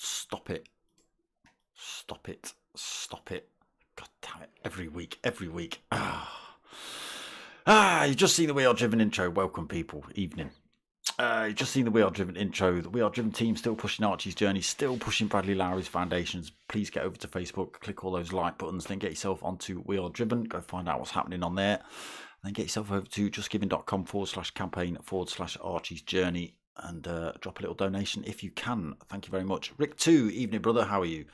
Stop it. Stop it. Stop it. God damn it. Every week. You've just seen the We Are Driven intro. Welcome, people. Evening. You've just seen the We Are Driven intro. The We Are Driven team still pushing Archie's journey, still pushing Bradley Lowry's foundations. Please get over to Facebook, click all those like buttons, then get yourself onto We Are Driven. Go find out what's happening on there. Then get yourself over to justgiving.com/campaign/Archie's journey. And drop a little donation if you can. Thank you very much. Rick 2, evening brother, how are you?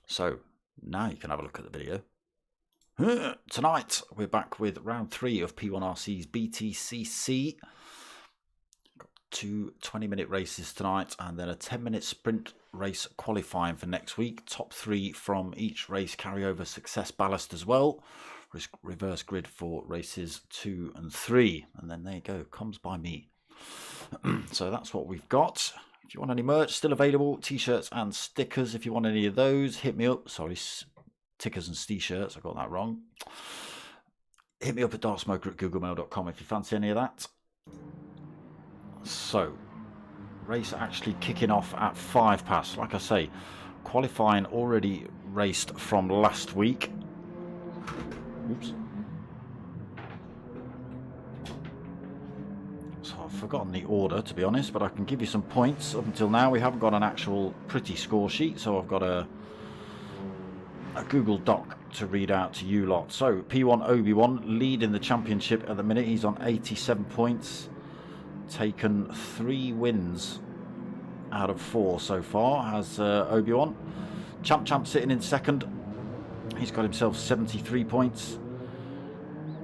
So now you can have a look at the video. Tonight we're back with round 3 of P1RCs BTCC. Got 2 20-minute races tonight and then a 10-minute sprint race qualifying for next week. Top 3 from each race carry over success ballast as well. Reverse grid for races 2 and 3, and then there you go, comes by me. So that's what we've got. If you want any merch, still available, t-shirts and stickers. If you want any of those, hit me up. Sorry, stickers and t-shirts, I got that wrong. Hit me up at darksmoker@googlemail.com if you fancy any of that. So race actually kicking off at 5 past. Like I say, qualifying already raced from last week. Oops. So I've forgotten the order, to be honest, but I can give you some points. Up until now we haven't got an actual pretty score sheet, so I've got a Google Doc to read out to you lot. So P1 Obi-Wan leading the championship at the minute. He's on 87 points, taken 3 wins out of 4 so far has Obi-Wan. Champ sitting in second. He's got himself 73 points.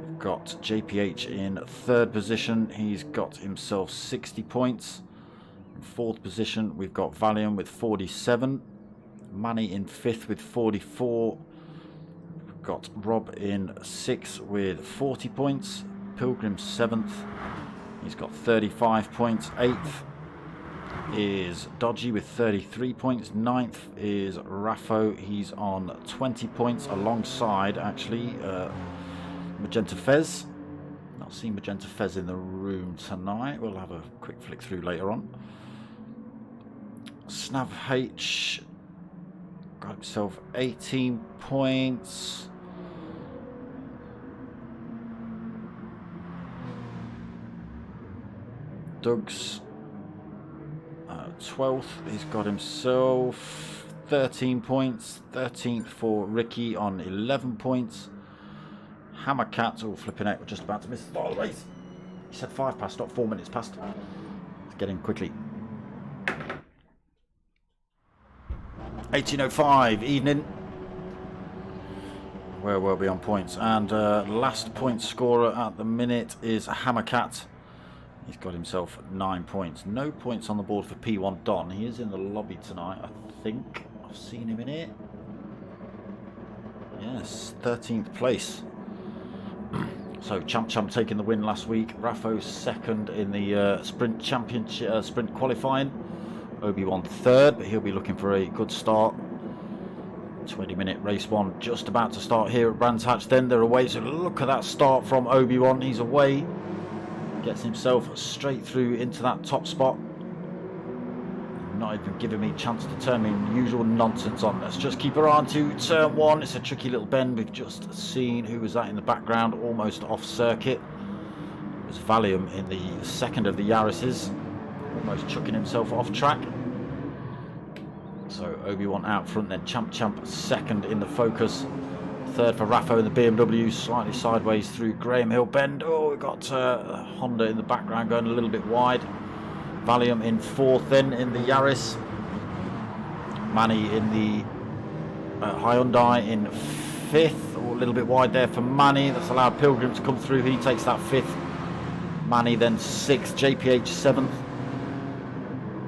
We've got JPH in 3rd position. He's got himself 60 points. In 4th position, we've got Valium with 47. Manny in 5th with 44. We've got Rob in 6th with 40 points. Pilgrim 7th. He's got 35 points. 8th is Dodgy with 33 points. 9th is Raffo. He's on 20 points alongside actually Magenta Fez. Not seen Magenta Fez in the room tonight. We'll have a quick flick through later on. Snav H got himself 18 points. Doug's 12th, he's got himself 13 points. 13th for Ricky on 11 points. Hammercat, oh flipping out, we're just about to miss the start of the race. He said 5 past, not 4 minutes past. Let's get in quickly. 18:05, evening. Where will be on points? And last point scorer at the minute is Hammercat. He's got himself 9 points. No points on the board for P1 Don. He is in the lobby tonight, I think. I've seen him in here. Yes, 13th place. So Champ taking the win last week. Raffo 2nd in the sprint championship, sprint qualifying. Obi-Wan 3rd, but he'll be looking for a good start. 20-minute race 1 just about to start here at Brands Hatch. Then they're away, so look at that start from Obi-Wan. He's away. Gets himself straight through into that top spot. Not even giving me a chance to turn my usual nonsense on. Let's just keep her on to turn 1. It's a tricky little bend. We've just seen who was that in the background, almost off circuit. It was Valium in the 2nd of the Yaris's, almost chucking himself off track. So Obi-Wan out front, then Champ 2nd in the Focus, third for Raffo in the BMW, slightly sideways through Graham Hill Bend. Oh, we've got Honda in the background going a little bit wide. Valium in fourth then in the Yaris. Manny in the Hyundai in fifth. Oh, a little bit wide there for Manny. That's allowed Pilgrim to come through. He takes that fifth. Manny then sixth. JPH seventh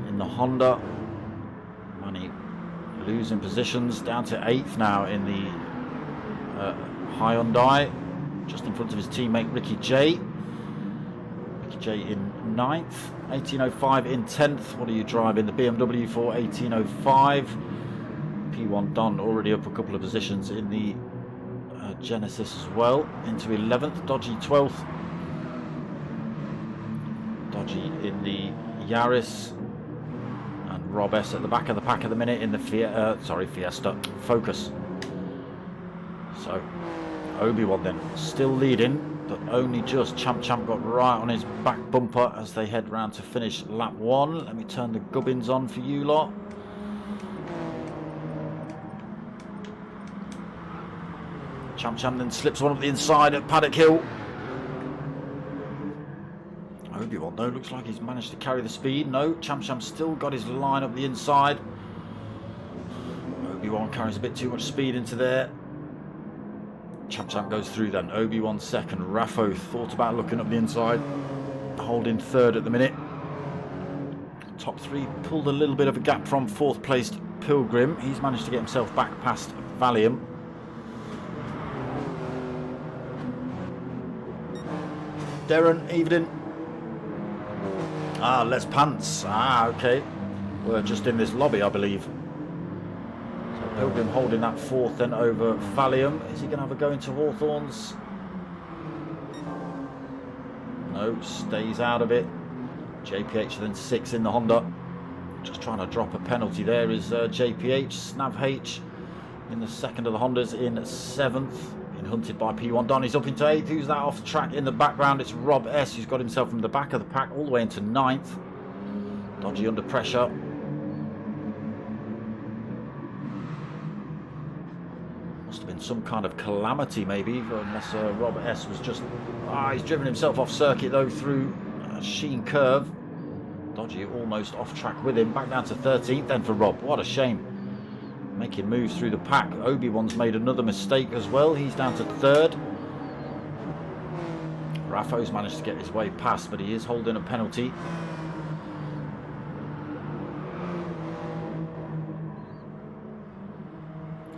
in the Honda. Manny losing positions down to eighth now in the Hyundai, just in front of his teammate Ricky J. Ricky J in ninth. 1805 in 10th. What are you driving? The BMW for 1805. P1 Don already up a couple of positions in the Genesis as well, into 11th. Dodgy 12th. Dodgy in the Yaris. And Rob S at the back of the pack at the minute in the Fiesta Focus. So Obi-Wan then still leading, but only just. Champ got right on his back bumper as they head round to finish lap 1. Let me turn the gubbins on for you lot. Champ then slips one up the inside at Paddock Hill. Obi-Wan though looks like he's managed to carry the speed. No, Champ still got his line up the inside. Obi-Wan carries a bit too much speed into there. Champ goes through then. Obi-Wan second. Raffo thought about looking up the inside, holding third at the minute. Top three pulled a little bit of a gap from fourth placed Pilgrim. He's managed to get himself back past Valium. Darren, evening. Les Pants. Okay. We're just in this lobby, I believe. So Pilgrim holding that fourth then over Valium. Is he going to have a go into Hawthorns? No, stays out of it. JPH then six in the Honda. Just trying to drop a penalty there is JPH. Snav H in the second of the Hondas in seventh. Hunted by P1 Don. He's up into 8th. Who's that off track in the background? It's Rob S, who's got himself from the back of the pack all the way into 9th. Dodgy under pressure. Must have been some kind of calamity maybe, unless Rob S was just... he's driven himself off circuit though through a Sheen curve. Dodgy almost off track with him. Back down to 13th then for Rob. What a shame. Making moves through the pack. Obi-Wan's made another mistake as well. He's down to third. Raffo's managed to get his way past, but he is holding a penalty.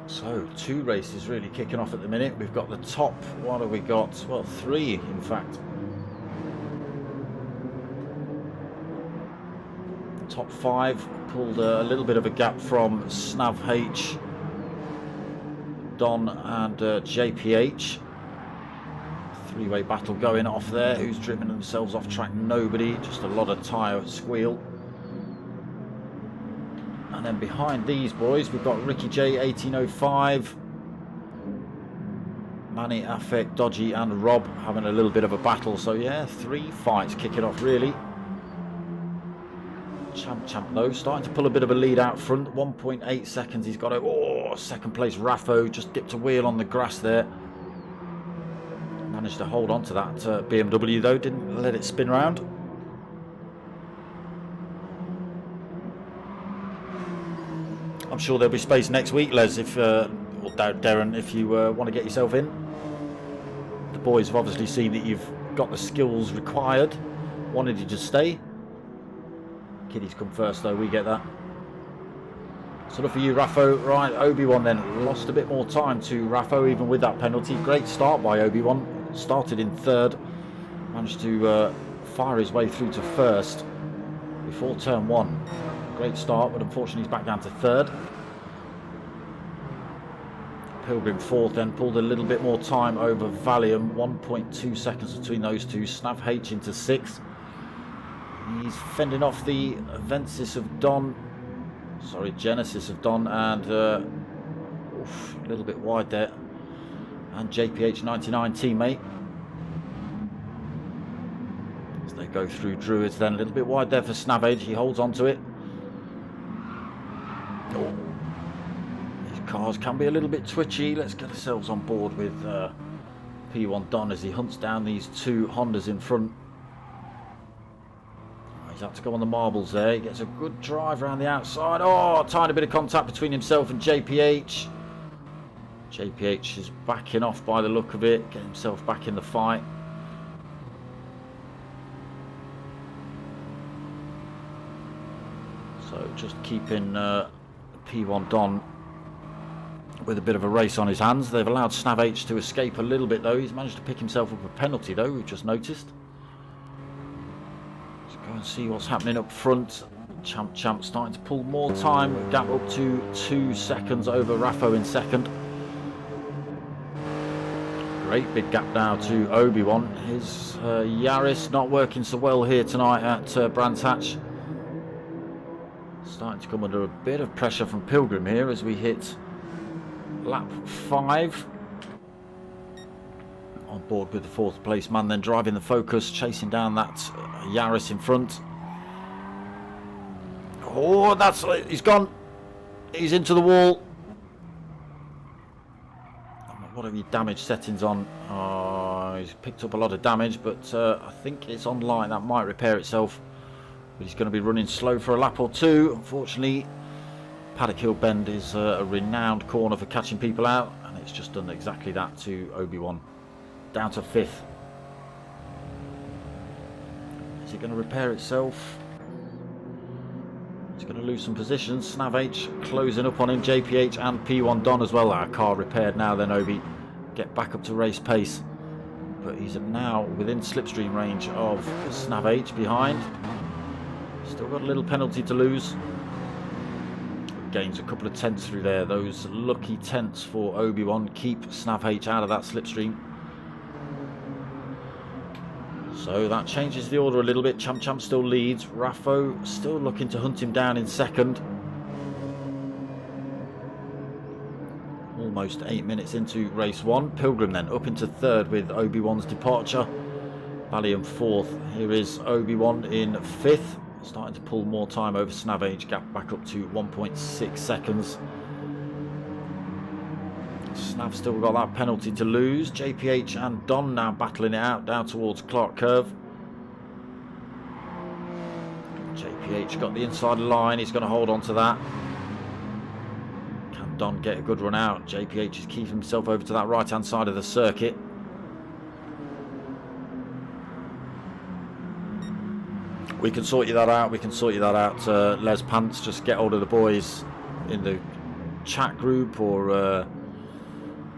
So, 2 races really kicking off at the minute. We've got the top, what have we got? Well, 3 in fact. Top 5 pulled a little bit of a gap from Snav H, Don and JPH. 3-way battle going off there. Who's driven themselves off track? Nobody. Just a lot of tyre squeal. And then behind these boys we've got Ricky J 1805, Manny, Affect, Dodgy and Rob having a little bit of a battle. So yeah, 3 fights kicking off really. Champ though starting to pull a bit of a lead out front. 1.8 seconds he's got. Second place Raffo just dipped a wheel on the grass there. Managed to hold on to that BMW though, didn't let it spin round. I'm sure there'll be space next week, Les, if or Darren, if you want to get yourself in. The boys have obviously seen that you've got the skills required, wanted you to stay. Kiddies come first though, we get that. So look for you, Raffo. Right, Obi-Wan then lost a bit more time to Raffo even with that penalty. Great start by Obi-Wan. Started in third, managed to fire his way through to first before turn 1. Great start, but unfortunately he's back down to third. Pilgrim fourth, then pulled a little bit more time over Valium. 1.2 seconds between those two. Snav H into sixth. He's fending off the Genesis of Don, and a little bit wide there. And JPH 99 teammate. As they go through Druids, then a little bit wide there for Snav H. He holds on to it. He's cars can be a little bit twitchy. Let's get ourselves on board with P1 Don as he hunts down these two Hondas in front. He's had to go on the marbles there. He gets a good drive around the outside. Oh, tiny bit of contact between himself and JPH. JPH is backing off by the look of it, getting himself back in the fight. So just keeping P1 Don with a bit of a race on his hands. They've allowed Snav H to escape a little bit though. He's managed to pick himself up a penalty though, we've just noticed. Let's go and see what's happening up front. Champ starting to pull more time. Gap up to 2 seconds over Raffo in second. Great big gap now to Obi-Wan. His Yaris not working so well here tonight at Brands Hatch. Starting to come under a bit of pressure from Pilgrim here as we hit lap 5. On board with the 4th place man, then driving the Focus, chasing down that Yaris in front. Oh, he's gone. He's into the wall. What have your damage settings on? He's picked up a lot of damage, but I think it's on light. That might repair itself. But he's going to be running slow for a lap or two. Unfortunately, Paddock Hill Bend is a renowned corner for catching people out, and it's just done exactly that to Obi-Wan. Down to 5th. Is it going to repair itself? He's going to lose some positions. Snav H closing up on him. JPH and P1 Don as well. Our car repaired now then, Obi. Get back up to race pace. But he's now within slipstream range of Snav H behind. Still got a little penalty to lose. Gains a couple of tenths through there. Those lucky tenths for Obi-Wan keep Snav H out of that slipstream. So that changes the order a little bit. Champ still leads. Raffo still looking to hunt him down in second. Almost 8 minutes into race 1. Pilgrim then up into 3rd with Obi-Wan's departure. Valium 4th. Here is Obi-Wan in 5th. Starting to pull more time over Snav H. Gap back up to 1.6 seconds. Snav still got that penalty to lose. JPH and Don now battling it out down towards Clark Curve. JPH got the inside line. He's going to hold on to that. Can Don get a good run out? JPH is keeping himself over to that right hand side of the circuit. We can sort you that out. We can sort you that out. Les Pants, just get hold of the boys in the chat group or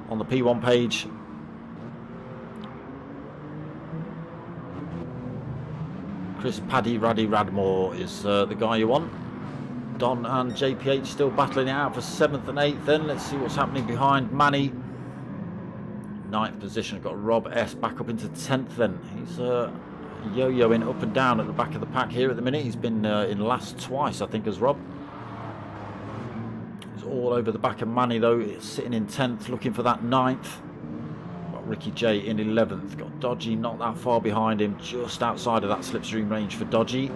on the P1 page. Chris Paddy Raddy Radmore is the guy you want. Don and JPH still battling it out for 7th and 8th then. Let's see what's happening behind Manny. 9th position. Got Rob S back up into 10th then. He's yo-yoing up and down at the back of the pack here at the minute. He's been in last twice, I think, as Rob. He's all over the back of Manny though. It's sitting in 10th, looking for that 9th. Got Ricky J in 11th. Got Dodgy not that far behind him, just outside of that slipstream range for Dodgy.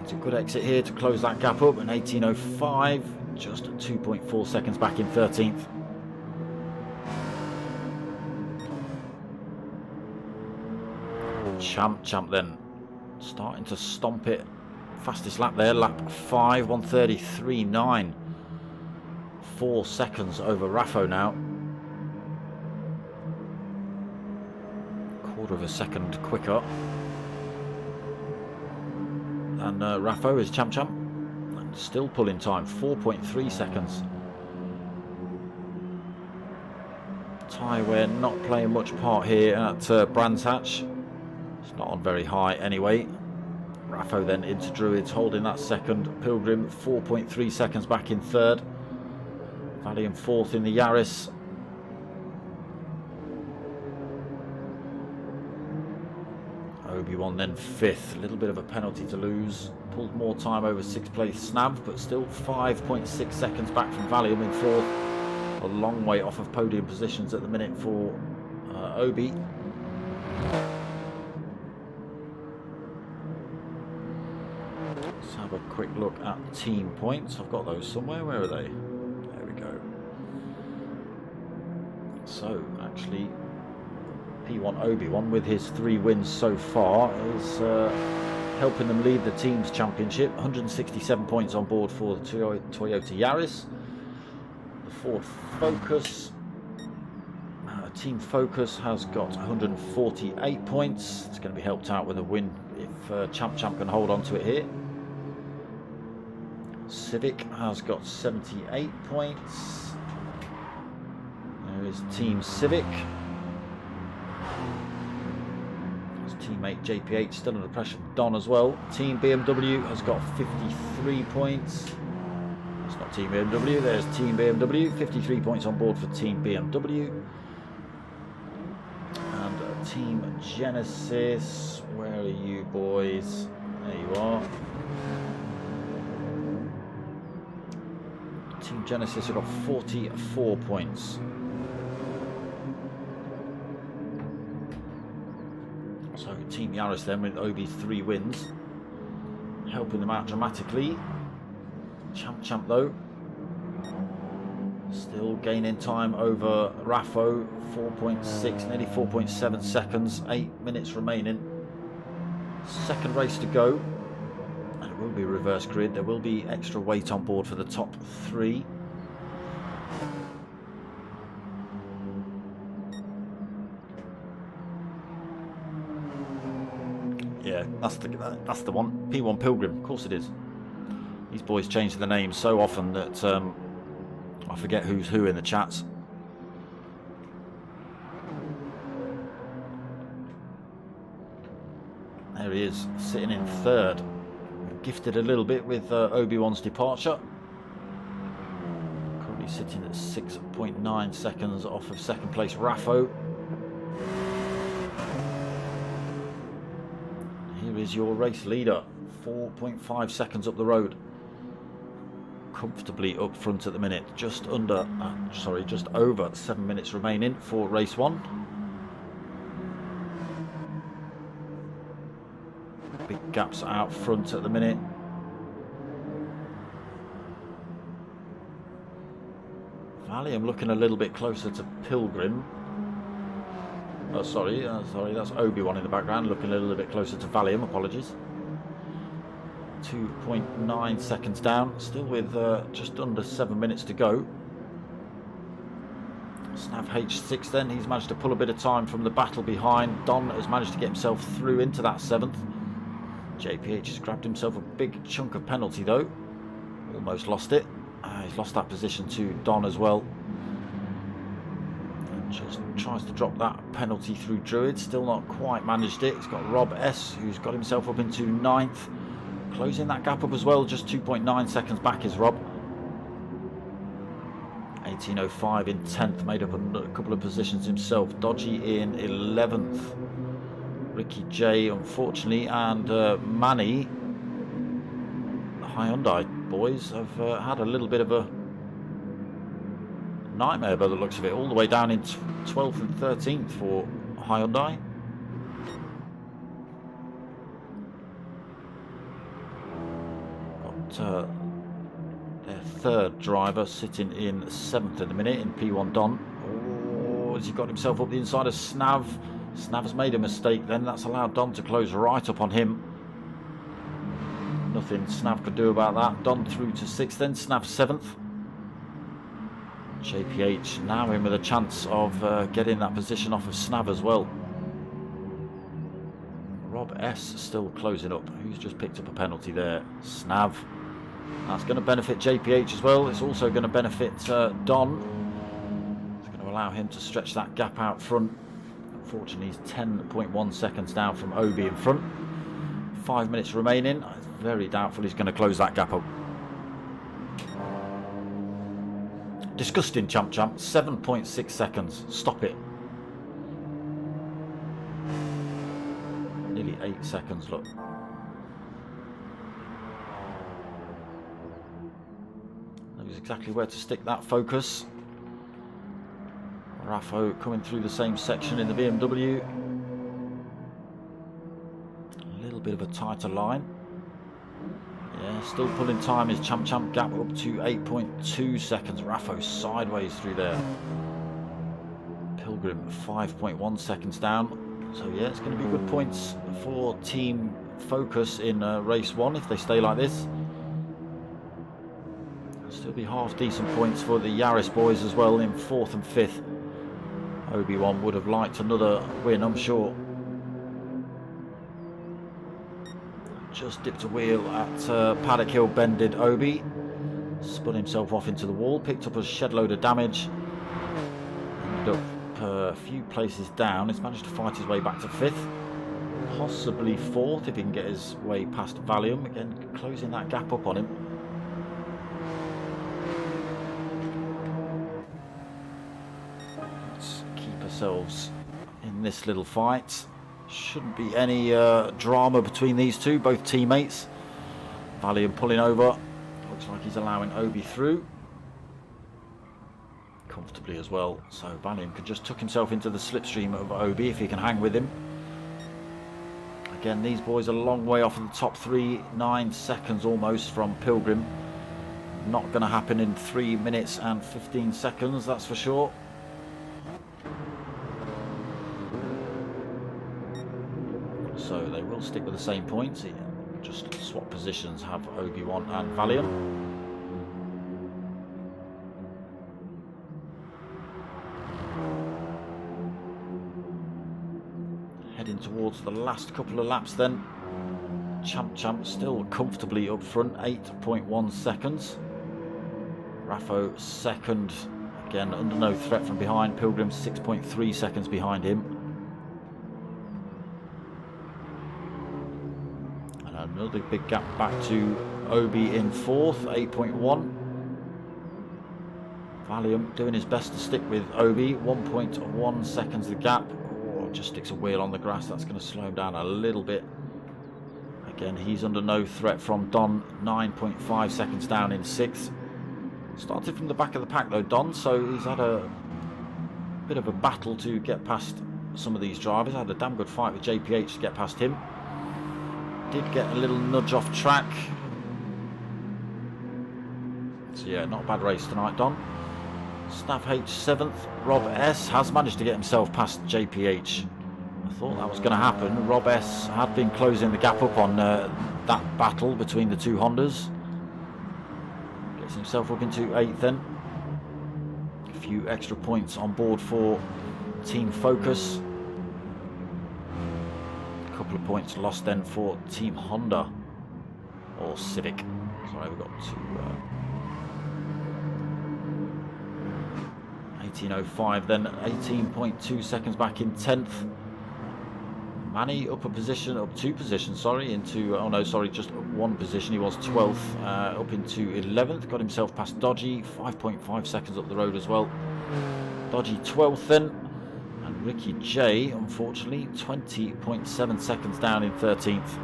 It's a good exit here to close that gap up. An 18.05, just 2.4 seconds back in 13th. Champ then starting to stomp it. Fastest lap there, lap 5, 1:33.9. 4 seconds over Raffo now. Quarter of a second quicker. And Raffo is Champ. And still pulling time, 4.3 seconds. Tyre wear not playing much part here at Brands Hatch. It's not on very high anyway. Raffo then into Druids, holding that second. Pilgrim 4.3 seconds back in 3rd. Valium 4th in the Yaris. Obi-Wan then 5th. A little bit of a penalty to lose. Pulled more time over 6th place Snav, but still 5.6 seconds back from Valium in 4th. A long way off of podium positions at the minute for Obi. Let's have a quick look at team points. I've got those somewhere. Where are they? There we go. So actually P1 Obi-Wan, with his 3 wins so far, is helping them lead the team's championship. 167 points on board for the Toyota Yaris. The Ford Focus, Team Focus, has got 148 points. It's going to be helped out with a win if Champ can hold on to it here. Civic has got 78 points. There is Team Civic. His teammate JPH still under pressure. Don as well. Team BMW has got 53 points. It's not Team BMW, there's Team BMW. 53 points on board for Team BMW. And Team Genesis, where are you boys? There you are. Team Genesis have got 44 points. So Team Yaris then with Obi's 3 wins, helping them out dramatically. Champ though, still gaining time over Raffo, 4.6, nearly 4.7 seconds, 8 minutes remaining. Second race to go. And it will be reverse grid. There will be extra weight on board for the top 3. Yeah, that's the one. P1 Pilgrim, of course it is. These boys change the names so often that I forget who's who in the chats. There he is, sitting in 3rd. Gifted a little bit with Obi-Wan's departure. Currently sitting at 6.9 seconds off of 2nd place Raffo. Here is your race leader, 4.5 seconds up the road. Comfortably up front at the minute, just over 7 minutes remaining for race 1. Big gaps out front at the minute. Valium looking a little bit closer to Pilgrim. Oh, sorry, that's Obi-Wan in the background, looking a little bit closer to Valium, apologies. 2.9 seconds down, still with just under 7 minutes to go. Snav H6 then, he's managed to pull a bit of time from the battle behind. Don has managed to get himself through into that 7th. JPH has grabbed himself a big chunk of penalty though. Almost lost it. He's lost that position to Don as well. And just tries to drop that penalty through Druid, still not quite managed it. He's got Rob S, who's got himself up into 9th. Closing that gap up as well, just 2.9 seconds back is Rob. 18.05 in 10th, made up a couple of positions himself. Dodgy in 11th. Ricky J, unfortunately, and Manny, the Hyundai boys, have had a little bit of a nightmare by the looks of it, all the way down in 12th and 13th for Hyundai. Their 3rd driver sitting in 7th at the minute in P1 Don. Oh, has he got himself up the inside of Snav? Snav's made a mistake then, that's allowed Don to close right up on him. Nothing Snav could do about that. Don through to 6th then, Snav 7th. JPH now in with a chance of getting that position off of Snav as well. Rob S still closing up. Who's just picked up a penalty there? Snav. That's going to benefit JPH as well. It's also going to benefit Don. It's going to allow him to stretch that gap out front. Unfortunately, he's 10.1 seconds down from Obi in front. 5 minutes remaining. It's very doubtful he's going to close that gap up. Disgusting, Champ. 7.6 seconds. Stop it. Nearly 8 seconds, look. Knows exactly where to stick that focus. Raffo coming through the same section in the BMW. A little bit of a tighter line. Yeah, still pulling time. His Champ gap up to 8.2 seconds. Raffo sideways through there. Pilgrim 5.1 seconds down. So yeah, it's going to be good points for Team Focus in race 1 if they stay like this. Still be half decent points for the Yaris boys as well in 4th and 5th. Obi-Wan would have liked another win, I'm sure. Just dipped a wheel at Paddock Hill Bend, did Obi. Spun himself off into the wall, picked up a shed load of damage. Ended up a few places down. He's managed to fight his way back to 5th. Possibly 4th if he can get his way past Valium. Again, closing that gap up on him. Let's keep ourselves in this little fight. Shouldn't be any drama between these two, both teammates. Valium pulling over. Looks like he's allowing Obi through. Comfortably as well. So Valium could just tuck himself into the slipstream of Obi if he can hang with him. Again, these boys are a long way off of the top 3, 9 seconds almost from Pilgrim. Not going to happen in 3 minutes and 15 seconds, that's for sure. So they will stick with the same points, just swap positions, have Obi-Wan and Valium. Heading towards the last couple of laps then. Champ still comfortably up front, 8.1 seconds. Raffo second, again under no threat from behind. Pilgrim 6.3 seconds behind him. Another big gap back to Obi in 4th, 8.1. Valium doing his best to stick with Obi, 1.1 seconds the gap. Oh, just sticks a wheel on the grass, that's going to slow him down a little bit. Again, he's under no threat from Don, 9.5 seconds down in 6th. Started from the back of the pack though, Don, so he's had a bit of a battle to get past some of these drivers. Had a damn good fight with JPH to get past him. Did get a little nudge off track. So yeah, not a bad race tonight, Don. Staff H 7th. Rob S has managed to get himself past JPH. I thought that was going to happen. Rob S had been closing the gap up on that battle between the two Hondas. Gets himself up into 8th then. A few extra points on board for Team Focus. Couple of points lost then for Team Honda or Civic. Sorry, we've got to 18.05 then, 18.2 seconds back in 10th. Manny up 2 positions, sorry, into, oh no, sorry, just up 1 position. He was 12th, up into 11th, got himself past Dodgy, 5.5 seconds up the road as well. Dodgy 12th then. Ricky J, unfortunately, 20.7 seconds down in 13th.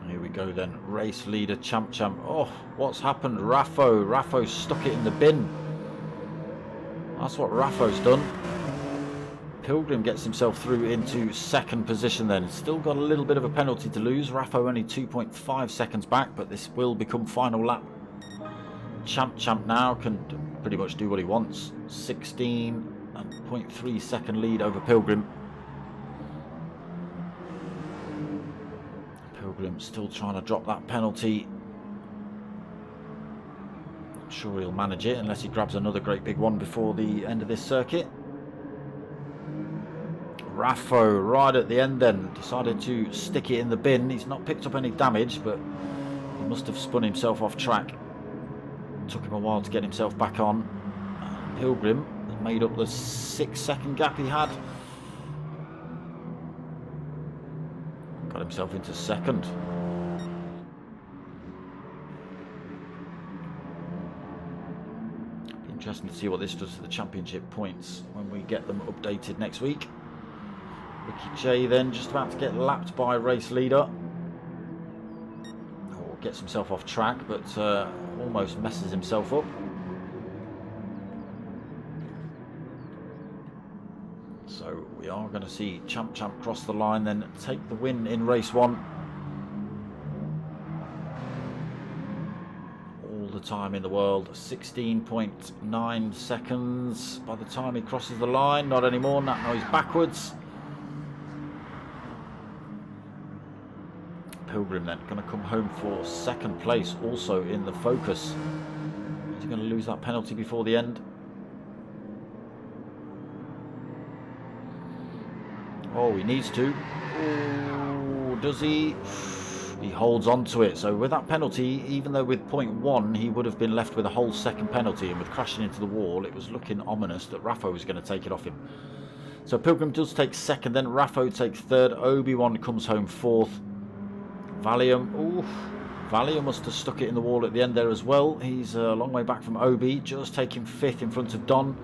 Here we go then, race leader, Champ. Oh, what's happened? Raffo stuck it in the bin. That's what Raffo's done. Pilgrim gets himself through into 2nd position then. Still got a little bit of a penalty to lose. Raffo only 2.5 seconds back, but this will become final lap. Champ now can pretty much do what he wants. 16.3 second lead over Pilgrim. Pilgrim still trying to drop that penalty. Not sure he'll manage it unless he grabs another great big one before the end of this circuit. Raffo right at the end then decided to stick it in the bin. He's not picked up any damage, but he must have spun himself off track. Took him a while to get himself back on. Pilgrim made up the 6-second gap he had. Got himself into 2nd. Be interesting to see what this does to the championship points when we get them updated next week. Ricky J then just about to get lapped by race leader. Or gets himself off track, but almost messes himself up. So we are going to see Champ cross the line, then take the win in race 1. All the time in the world. 16.9 seconds by the time he crosses the line. Not anymore. Now he's backwards. Pilgrim then going to come home for second place, also in the focus. Is he going to lose that penalty before the end? Oh, he needs to. Oh, does he? He holds on to it. So with that penalty, even though with 0.1 he would have been left with a whole second penalty, and with crashing into the wall, it was looking ominous that Raffo was going to take it off him. So Pilgrim does take second, then Raffo takes third, Obi-Wan comes home fourth. Valium, ooh, Valium must have stuck it in the wall at the end there as well. He's a long way back from Obi, just taking fifth in front of Don.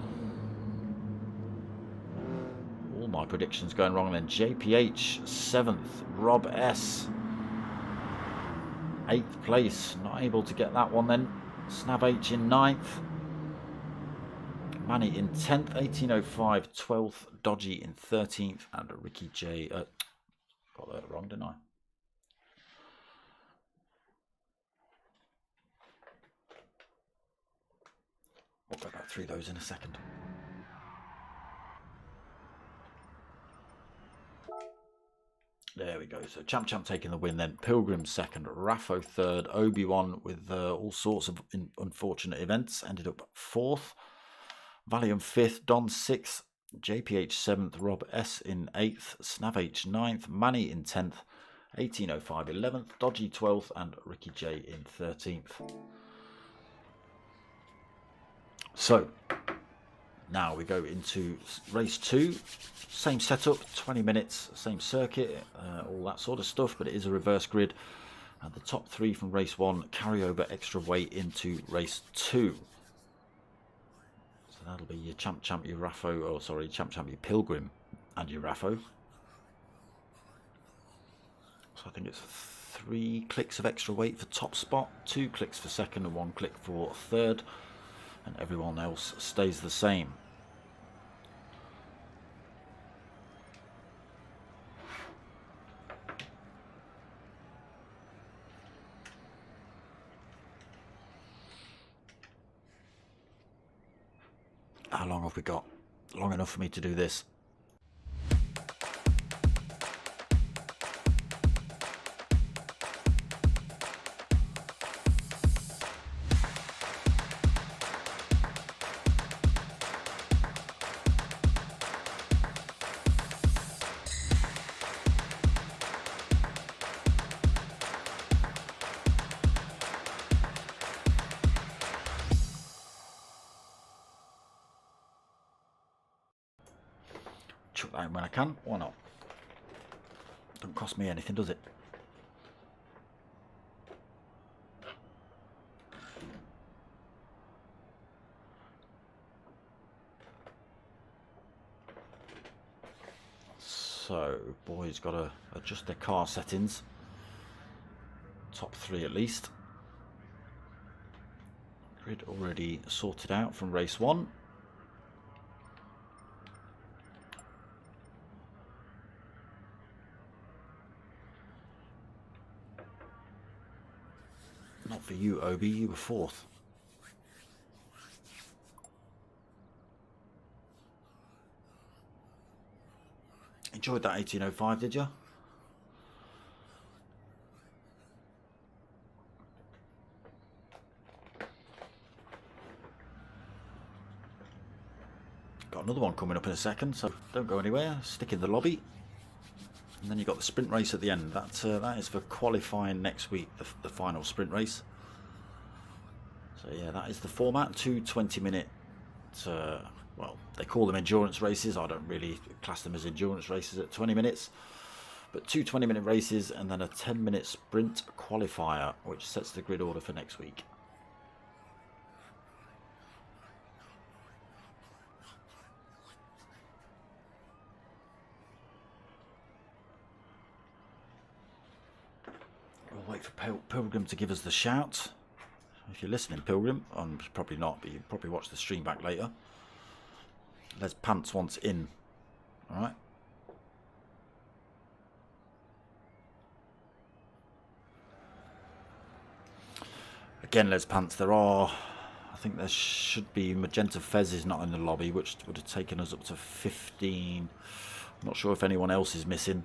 All my predictions going wrong then. JPH seventh, Rob S 8th place, not able to get that one then. Snav H in 9th, Manny in 10th, 1805 12th, Dodgy in 13th, and Ricky J. Got that wrong, didn't I? We'll go back through those in a second. There we go. So Champ taking the win then. Pilgrim second, Raffo third, Obi-Wan with all sorts of unfortunate events ended up fourth. Valium fifth, Don sixth, JPH seventh, Rob S in 8th, Snav H 9th, Manny in 10th, 1805 11th, Dodgy 12th, and Ricky J in 13th. So now we go into race 2, same setup, 20 minutes, same circuit, all that sort of stuff, but it is a reverse grid, and the top 3 from race 1 carry over extra weight into race 2. So that'll be your Champ, your Raffo, oh sorry, Champ, your Pilgrim and your Raffo. So I think it's 3 clicks of extra weight for top spot, 2 clicks for second and 1 click for third, and everyone else stays the same. How long have we got? Long enough for me to do this. Chuck that in when I can, why not? Doesn't cost me anything, does it? So, boys got to adjust their car settings. Top 3 at least. Grid already sorted out from race 1. Not for you, Obi, you were 4th. Enjoyed that 1805, did you? Got another one coming up in a second, so don't go anywhere. Stick in the lobby. And then you've got the sprint race at the end. That is for qualifying next week, the final sprint race. So yeah, that is the format. 2 20-minute, well, they call them endurance races. I don't really class them as endurance races at 20 minutes. But 2 20-minute races and then a 10-minute sprint qualifier, which sets the grid order for next week. We'll wait for Pilgrim to give us the shout. If you're listening, Pilgrim, probably not, but you probably watch the stream back later. Les Pants wants in. Alright. Again, Les Pants, there are, I think there should be Magenta Fez is not in the lobby, which would have taken us up to 15. I'm not sure if anyone else is missing.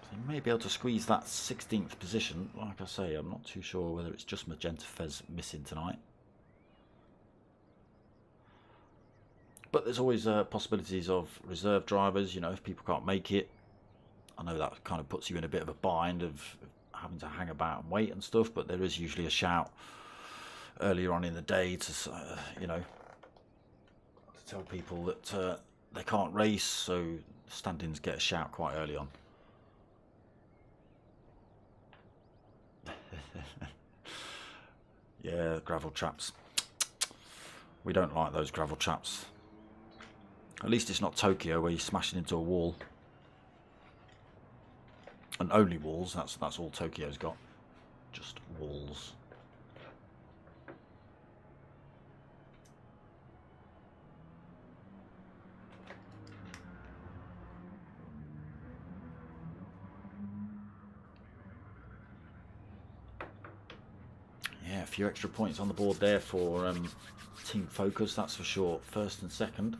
So you may be able to squeeze that 16th position. Like I say, I'm not too sure whether it's just Magenta Fez missing tonight. But there's always possibilities of reserve drivers, you know, if people can't make it. I know that kind of puts you in a bit of a bind of having to hang about and wait and stuff, but there is usually a shout earlier on in the day to, you know, to tell people that they can't race, so stand-ins get a shout quite early on. Yeah, gravel traps. We don't like those gravel traps. At least it's not Tokyo where you're smashing into a wall. And only walls, that's all Tokyo's got. Just walls. Yeah, a few extra points on the board there for Team Focus, that's for sure. First and second.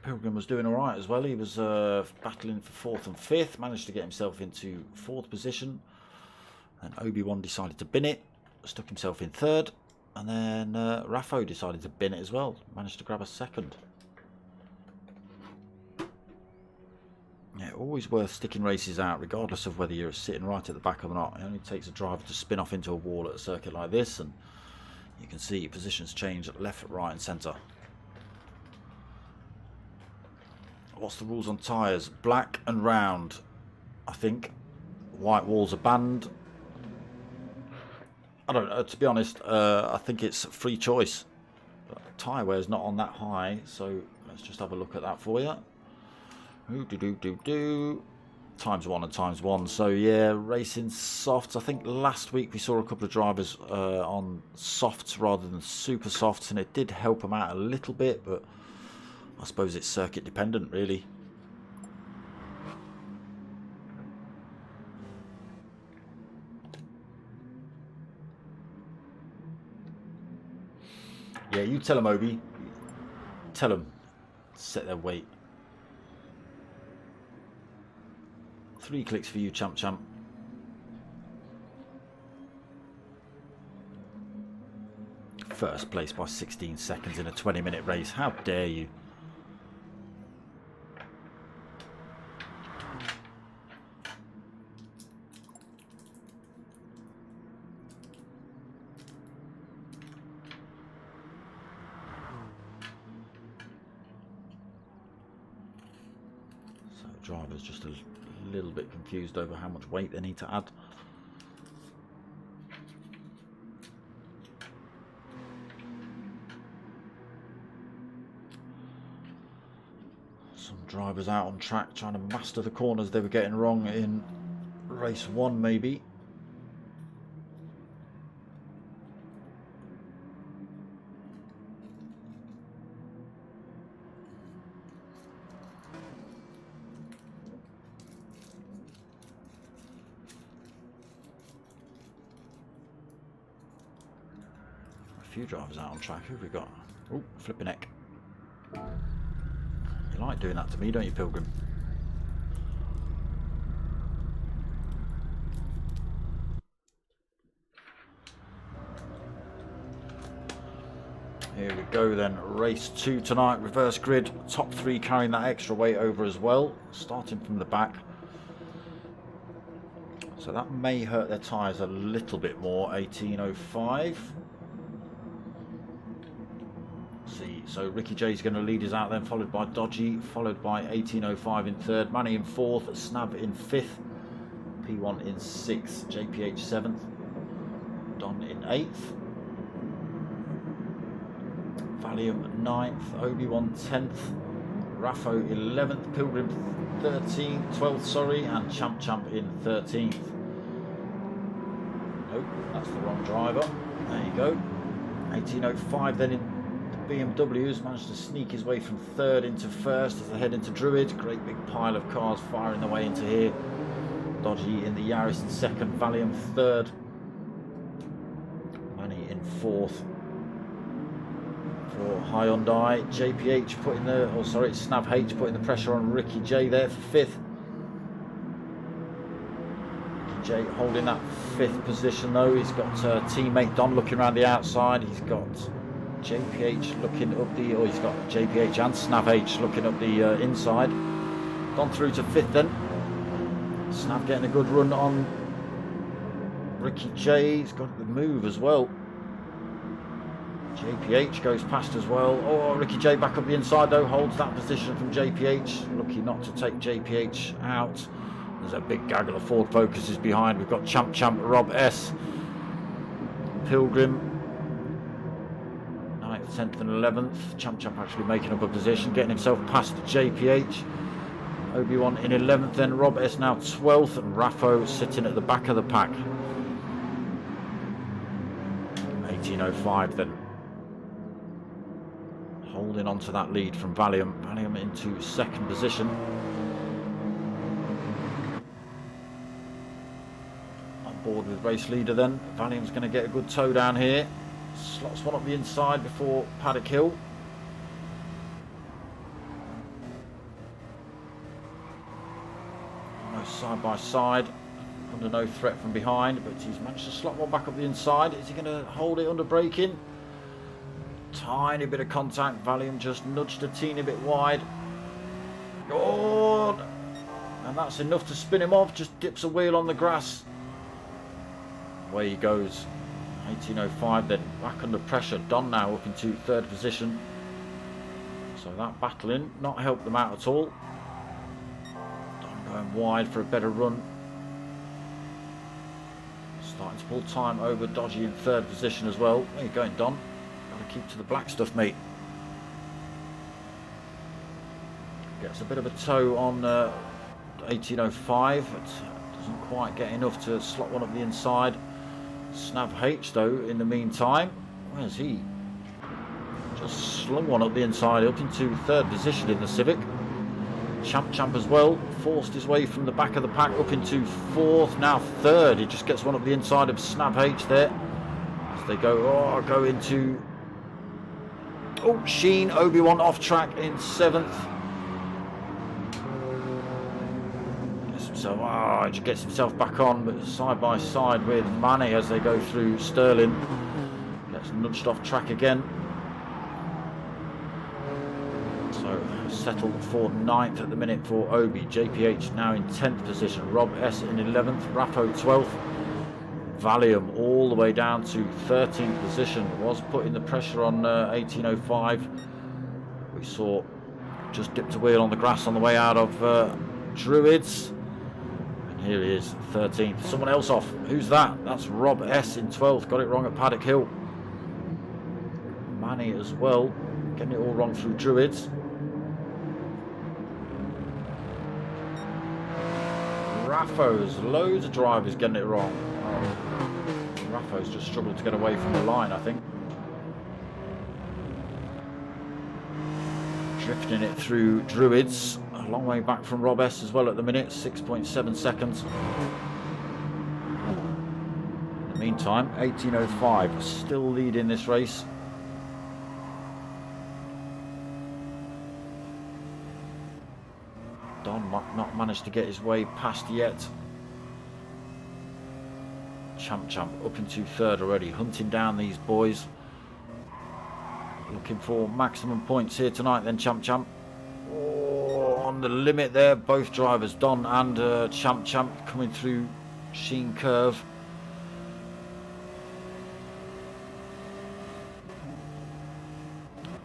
Pilgrim was doing alright as well. He was battling for 4th and 5th, managed to get himself into 4th position. And Obi-Wan decided to bin it, stuck himself in 3rd. And then Raffo decided to bin it as well, managed to grab a 2nd. Yeah, always worth sticking races out, regardless of whether you're sitting right at the back or not. It only takes a driver to spin off into a wall at a circuit like this, and you can see positions change left, right and centre. What's the rules on tyres? Black and round, I think. White walls are banned. I don't know, to be honest, I think it's free choice. Tyre wear is not on that high, so let's just have a look at that for you. ×1 and ×1. So yeah, racing softs. I think last week we saw a couple of drivers on softs rather than super softs, and it did help them out a little bit, but I suppose it's circuit dependent, really. Yeah, you tell them, Obi. Tell them. Set their weight. 3 clicks for you, champ champ. First place by 16 seconds in a 20-minute race. How dare you? So driver's just a little bit confused over how much weight they need to add. Some drivers out on track trying to master the corners they were getting wrong in race 1 maybe. Few drivers out on track. Who have we got? Oh, flipping neck. You like doing that to me, don't you, Pilgrim? Here we go then. Race 2 tonight. Reverse grid. Top 3 carrying that extra weight over as well. Starting from the back. So that may hurt their tyres a little bit more. 18.05. So Ricky J's going to lead us out then, followed by Dodgy, followed by 18.05 in 3rd, Manny in 4th, Snab in 5th, P1 in 6th, JPH 7th, Don in 8th, Valium 9th, Obi-Wan 10th, Raffo 11th, Pilgrim 12th, sorry, and Champ Champ in 13th. Nope, that's the wrong driver. There you go. 18.05 then in BMW has managed to sneak his way from third into first as they head into Druids. Great big pile of cars firing their way into here. Dodgy in the Yaris in second, Valium third, Manny in fourth. For Hyundai, JPH putting the, oh sorry, it's Snav H putting the pressure on Ricky J there for fifth. Ricky J holding that fifth position though. He's got teammate Don looking around the outside. He's got JPH looking up the, or he's got JPH and Snav H looking up the inside. Don through to fifth then. Snav getting a good run on Ricky J. He's got the move as well. JPH goes past as well. Oh, Ricky J back up the inside though, holds that position from JPH. Lucky not to take JPH out. There's a big gaggle of Ford Focuses behind. We've got Champ Rob S. Pilgrim 9th, 10th and 11th. Champ actually making up a position, getting himself past JPH. Obi-Wan in 11th then, Rob S now 12th, and Raffo sitting at the back of the pack. 1805 then. Holding on to that lead from Valium. Valium into second position. On board with race leader then. Valium's going to get a good tow down here. Slots one up the inside before Paddock Hill. Almost side by side. Under no threat from behind, but he's managed to slot one back up the inside. Is he going to hold it under braking? Tiny bit of contact. Valium just nudged a teeny bit wide. Oh, and that's enough to spin him off. Just dips a wheel on the grass. Away he goes. 1805 then, back under pressure. Don now up into third position. So that battling not helped them out at all. Don going wide for a better run. Starting to pull time over Dodgy in third position as well. Where you going, Don? Got to keep to the black stuff, mate. Gets a bit of a tow on 1805. It doesn't quite get enough to slot one up the inside. Snav H though in the meantime. Where's he? Just slung one up the inside, up into third position in the Civic. Champ as well, forced his way from the back of the pack up into fourth, now third. He just gets one up the inside of Snav H there. As they go into, oh, Sheen, Obi-Wan off track in seventh. So he gets himself back on, but side by side with Manny as they go through Sterling. Gets nudged off track again. So settled for 9th at the minute for Obi. JPH now in 10th position. Rob S in 11th. Raffo 12th. Valium all the way down to 13th position. Was putting the pressure on 1805. We saw just dipped a wheel on the grass on the way out of Druids. Here he is, 13th. Someone else off. Who's that? That's Rob S in 12th. Got it wrong at Paddock Hill. Manny as well. Getting it all wrong through Druids. Raffo's. Loads of drivers getting it wrong. Raffo's just struggled to get away from the line, I think. Drifting it through Druids. A long way back from Rob S as well at the minute, 6.7 seconds. In the meantime, 1805 still leading this race. Don not managed to get his way past yet. Champ up into third already, hunting down these boys. Looking for maximum points here tonight then, Champ. On the limit there, both drivers, Don and Champ coming through Sheen Curve.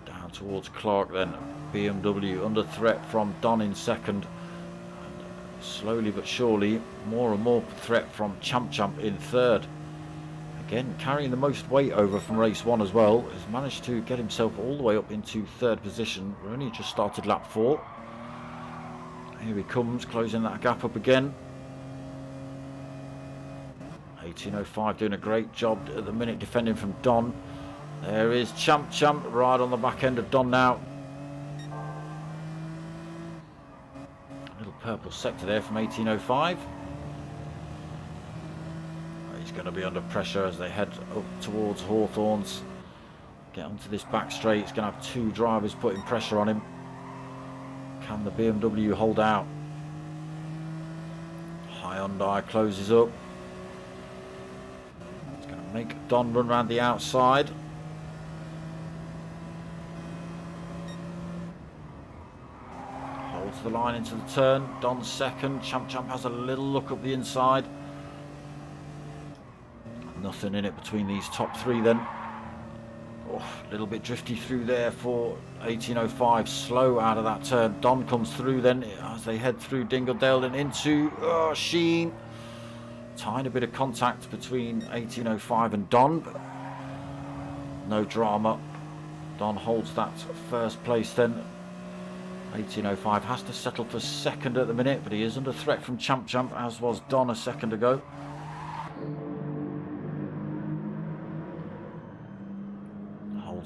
Down towards Clark then. BMW under threat from Don in second. And slowly but surely, more and more threat from Champ in third. Again, carrying the most weight over from race one as well. Has managed to get himself all the way up into third position. We're only just started lap 4. Here he comes, closing that gap up again. 1805 doing a great job at the minute defending from Don. There is Champ right on the back end of Don now. A little purple sector there from 1805. He's going to be under pressure as they head up towards Hawthorns. Get onto this back straight. It's going to have two drivers putting pressure on him. Can the BMW hold out? Hyundai closes up. It's going to make Don run around the outside. Holds the line into the turn. Don's second. Champ has a little look up the inside. Nothing in it between these top three then. Oh, a little bit drifty through there for 1805. Slow out of that turn. Don comes through then as they head through Dingledale and into Sheen. Tiny bit of contact between 1805 and Don, but no drama. Don holds that first place then. 1805 has to settle for second at the minute, but he is under threat from Champ, as was Don a second ago.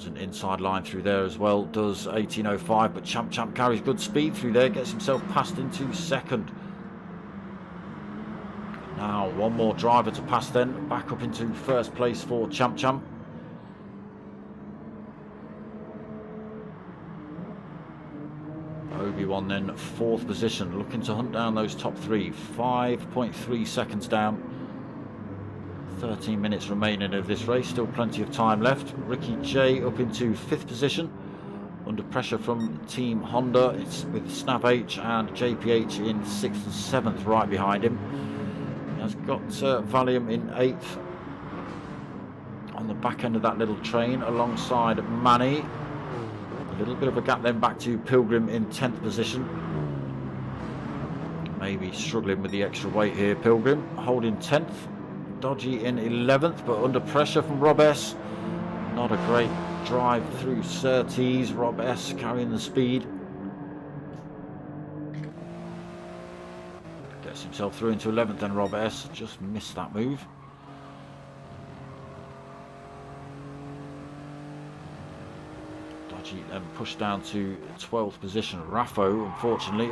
An inside line through there as well does 1805, but Champ carries good speed through there, gets himself passed into second. Now one more driver to pass then, back up into first place for Champ. Obi-Wan then fourth position, looking to hunt down those top three. 5.3 seconds down. 13 minutes remaining of this race, still plenty of time left. Ricky J up into fifth position, under pressure from Team Honda. It's with Snap H and JPH in sixth and seventh right behind him. He has got Valium in eighth on the back end of that little train alongside Manny. A little bit of a gap then back to Pilgrim in 10th position. Maybe struggling with the extra weight here, Pilgrim holding 10th. Dodgy in 11th, but under pressure from Rob S. Not a great drive through Surtees. Rob S carrying the speed. Gets himself through into 11th, and Rob S just missed that move. Dodgy then pushed down to 12th position. Raffo, unfortunately,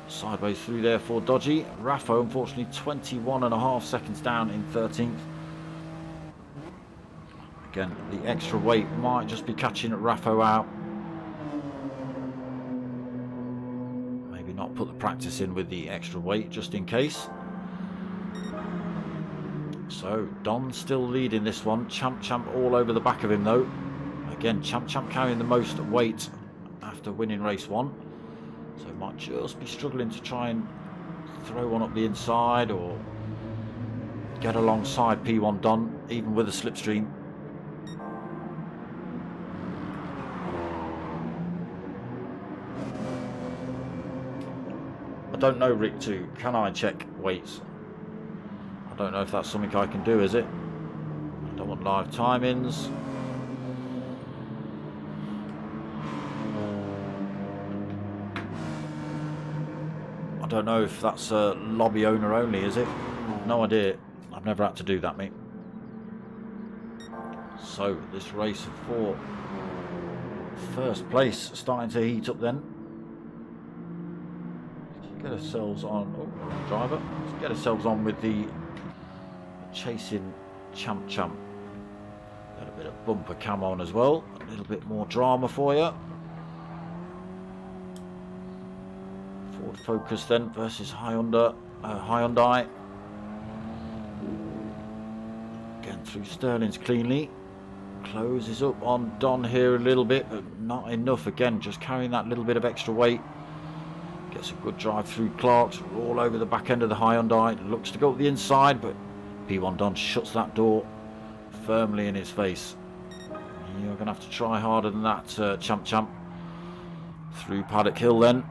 sideways through there for Dodgy. Raffo, unfortunately, 21.5 seconds down in 13th. Again, the extra weight might just be catching Raffo out. Maybe not put the practice in with the extra weight just in case. So Don still leading this one. Champ all over the back of him though. Again, Champ carrying the most weight after winning race one. So might just be struggling to try and throw one up the inside or get alongside P1 Don, even with a slipstream. I don't know, Rick 2. Can I check weights? I don't know if that's something I can do, is it? I don't want live timings. I don't know if that's a lobby owner only, is it? No idea. I've never had to do that, mate. So this race for first place starting to heat up then. Let's get ourselves on. Oh, driver. Let's get ourselves on with the chasing Champ. Got a bit of bumper cam on as well. A little bit more drama for you. Ford Focus then versus Hyundai. Again through Sterling's cleanly. Closes up on Don here a little bit, but not enough. Again, just carrying that little bit of extra weight. Gets a good drive through Clark's, all over the back end of the Hyundai. Looks to go up the inside, but P1 Don shuts that door firmly in his face. You're going to have to try harder than that, Champ. Through Paddock Hill then.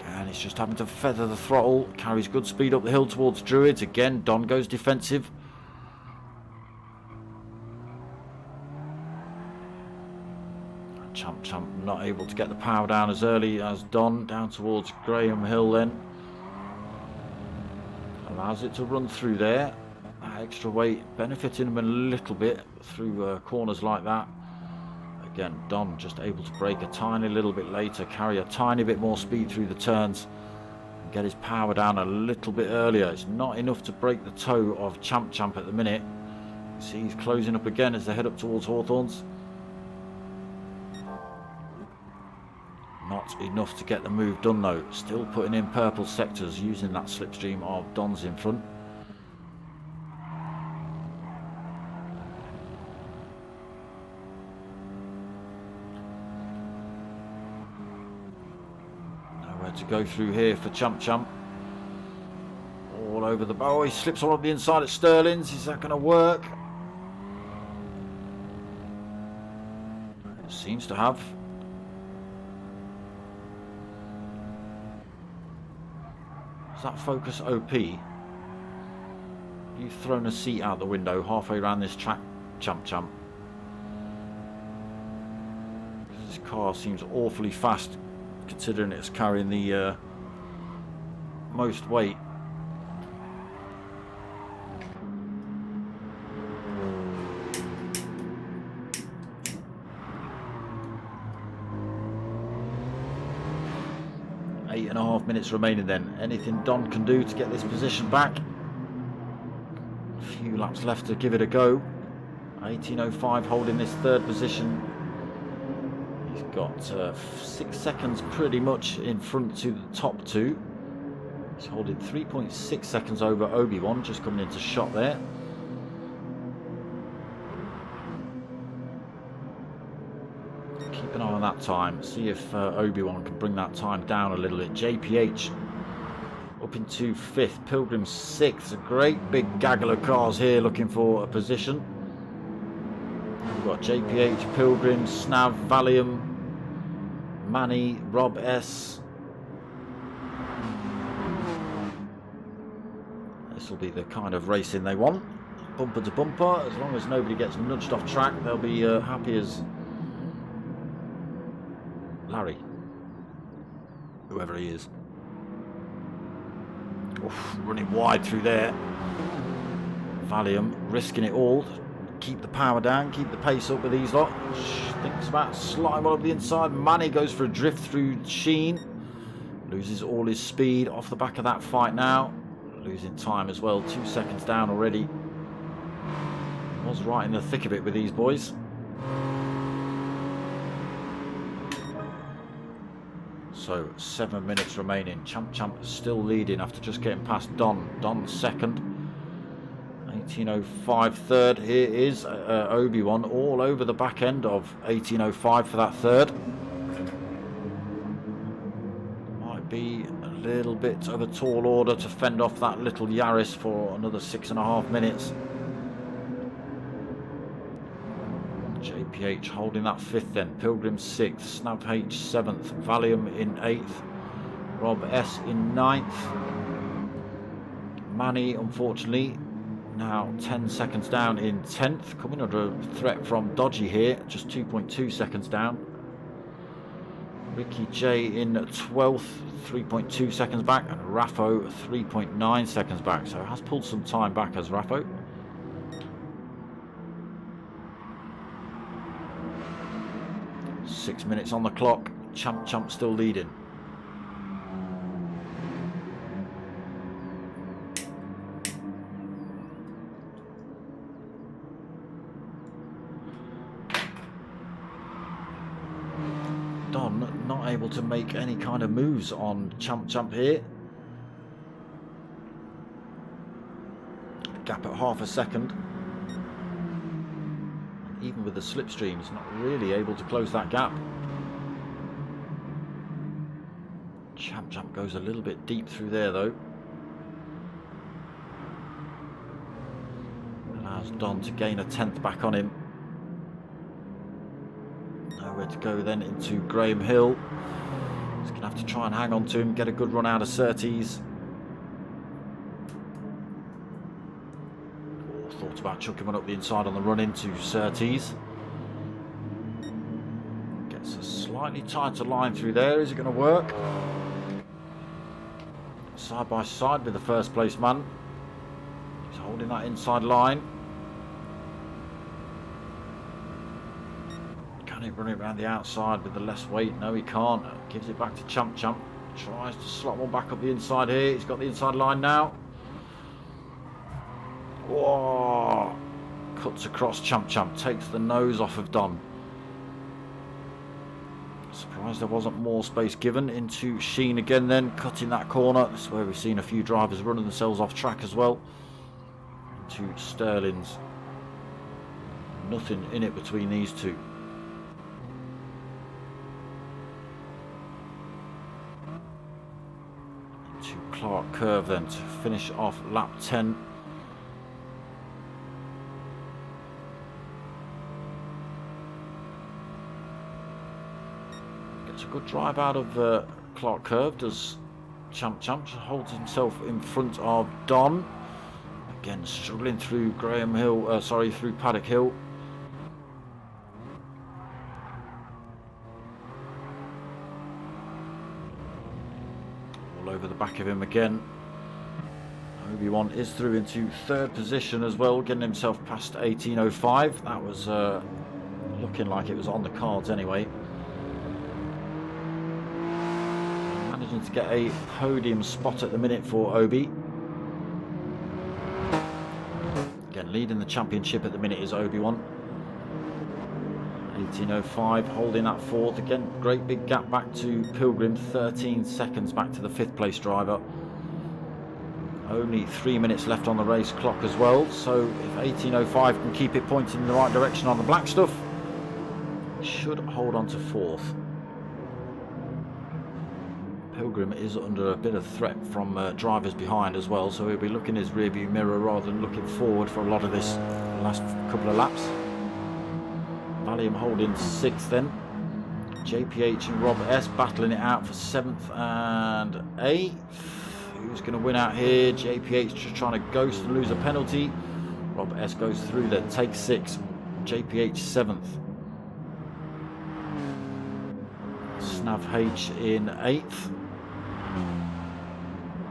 And he's just having to feather the throttle. Carries good speed up the hill towards Druids. Again, Don goes defensive. Champ not able to get the power down as early as Don. Down towards Graham Hill then. Allows it to run through there. extra weight benefiting him a little bit through corners like that. Again, Don just able to brake a tiny little bit later, carry a tiny bit more speed through the turns, and get his power down a little bit earlier. It's not enough to break the toe of Champ at the minute. See, he's closing up again as they head up towards Hawthorns. Not enough to get the move done though. Still putting in purple sectors using that slipstream of Don's in front. To go through here for Champ. All over the... Oh, he slips on up the inside at Sterling's. Is that going to work? It seems to have. Is that Focus OP? You've thrown a seat out the window halfway around this track, Champ. This car seems awfully fast, considering it's carrying the most weight. Eight and a half minutes remaining then. Anything Don can do to get this position back? A few laps left to give it a go. 18.05 holding this third position. He's got 6 seconds pretty much in front to the top two. He's holding 3.6 seconds over Obi-Wan, just coming into shot there. Keep an eye on that time, see if Obi-Wan can bring that time down a little bit. JPH up into 5th, Pilgrim 6th. A great big gaggle of cars here looking for a position. We've got JPH, Pilgrim, Snav, Valium, Manny, Rob S. This will be the kind of racing they want. Bumper to bumper. As long as nobody gets nudged off track, they'll be happy as Larry. Whoever he is. Oof, running wide through there. Valium risking it all. Keep the power down, keep the pace up with these lot. Thinks about sliding up the inside. Manny goes for a drift through Sheen. Loses all his speed off the back of that fight now. Losing time as well, 2 seconds down already. Was right in the thick of it with these boys. So 7 minutes remaining. Champ still leading after just getting past Don. Don second. 18.05 third. Here is Obi-Wan all over the back end of 18.05 for that third. Might be a little bit of a tall order to fend off that little Yaris for another 6.5 minutes. JPH holding that 5th then. Pilgrim 6th. Snap H 7th. Valium in 8th. Rob S in 9th. Manny unfortunately now 10 seconds down in 10th, coming under a threat from Dodgy here, just 2.2 seconds down. Ricky J in 12th, 3.2 seconds back, and Raffo 3.9 seconds back, so has pulled some time back as Raffo. Six minutes on the clock. Champ still leading. Don not able to make any kind of moves on Champ here. Gap at half a second. Even with the slipstream, he's not really able to close that gap. Champ goes a little bit deep through there though. Allows Don to gain a 10th back on him. Nowhere to go then into Graham Hill. He's going to have to try and hang on to him, get a good run out of Surtees. Thought about chucking one up the inside on the run into Surtees. Gets a slightly tighter line through there. Is it going to work? Side by side with the first place man. He's holding that inside line. Can he run it around the outside with the less weight? No, he can't. Gives it back to Champ. Tries to slot one back up the inside here. He's got the inside line now. Whoa! Cuts across Champ. Takes the nose off of Don. Surprised there wasn't more space given into Sheen again then, cutting that corner. This is where we've seen a few drivers running themselves off track as well. Into Sterling's. Nothing in it between these two. Into Clark Curve then to finish off lap 10. Gets a good drive out of Clark Curve, does Champ. Holds himself in front of Don. Again, struggling through through Paddock Hill. All over the back of him again. Obi-Wan is through into third position as well, getting himself past 18:05. That was looking like it was on the cards anyway. Managing to get a podium spot at the minute for Obi. Again, leading the championship at the minute is Obi-Wan. 18:05, holding that fourth. Again, great big gap back to Pilgrim, 13 seconds back to the fifth place driver. Only 3 minutes left on the race clock as well, so if 18:05 can keep it pointing in the right direction on the black stuff, should hold on to fourth. Pilgrim is under a bit of threat from drivers behind as well, so he'll be looking his rearview mirror rather than looking forward for a lot of this last couple of laps. Valium holding sixth then. JPH and Rob S battling it out for 7th and 8th. Who's going to win out here? JPH just trying to ghost and lose a penalty. Rob S goes through there, takes 6th. JPH 7th. Snav H in 8th.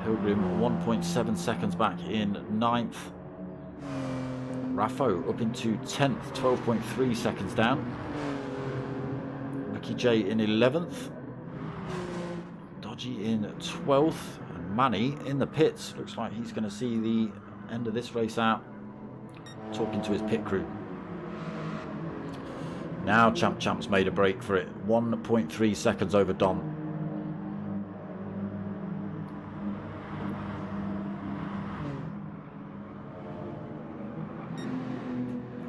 Pilgrim 1.7 seconds back in 9th. Raffo up into 10th, 12.3 seconds down. Mickey J in 11th. Dodgy in 12th. And Manny in the pits. Looks like he's going to see the end of this race out. Talking to his pit crew. Now Champ's made a break for it. 1.3 seconds over Don.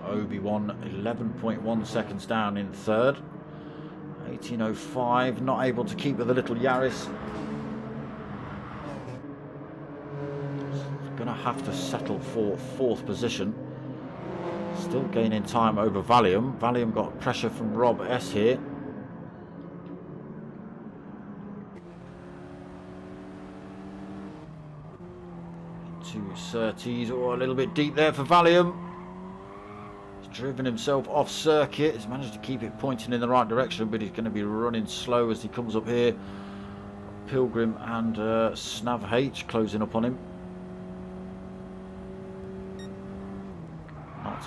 Obi-Wan 11.1 seconds down in third. 18:05, not able to keep with the little Yaris. Going to have to settle for fourth position. Still gaining time over Valium. Valium got pressure from Rob S here. Into Surtees. Oh, a little bit deep there for Valium. Driven himself off circuit. He's managed to keep it pointing in the right direction, but he's going to be running slow as he comes up here. Pilgrim and Snav H closing up on him. Not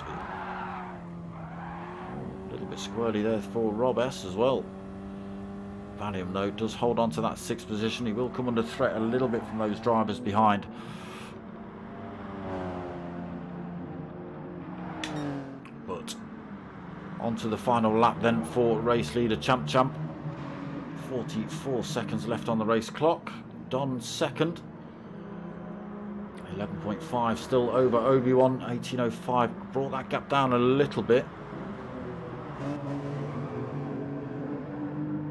a little bit squirrely there for Rob S as well. Valium though does hold on to that 6th position. He will come under threat a little bit from those drivers behind. Onto the final lap then for race leader Champ. 44 seconds left on the race clock. Don second. 11.5 still over Obi-Wan. 18:05 brought that gap down a little bit.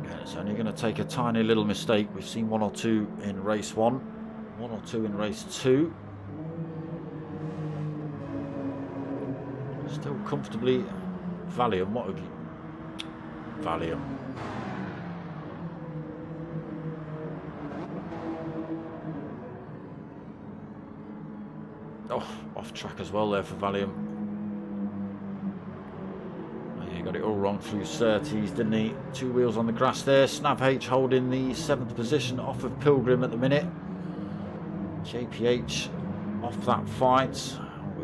Yeah, it's only going to take a tiny little mistake. We've seen 1 or 2 in race 1, 1 or 2 in race 2. Still comfortably. Valium, what have you? Valium. Oh, off track as well there for Valium. Oh, he got it all wrong through Surtees, didn't he? 2 wheels on the grass there. Snav H holding the 7th position off of Pilgrim at the minute. JPH off that fight.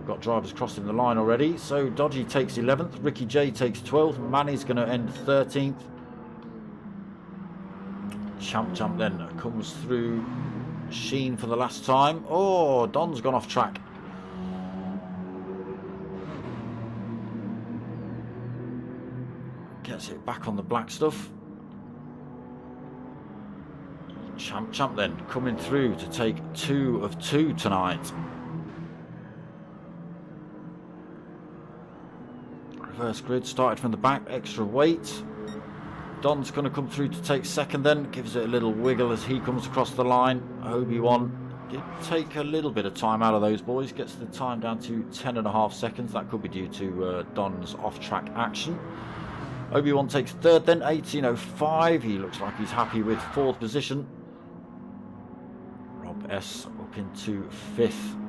we've got drivers crossing the line already. So Dodgy takes 11th, Ricky J takes 12th, Manny's going to end 13th. Champ then comes through Sheen for the last time. Oh, Don's gone off track. Gets it back on the black stuff. Champ then coming through to take 2 of 2 tonight. Reverse grid started from the back, extra weight. Don's going to come through to take second then, gives it a little wiggle as he comes across the line. Obi-Wan did take a little bit of time out of those boys, gets the time down to 10.5 seconds. That could be due to Don's off-track action. Obi-Wan takes third then, 18.05. He looks like he's happy with 4th position. Rob S up into 5th.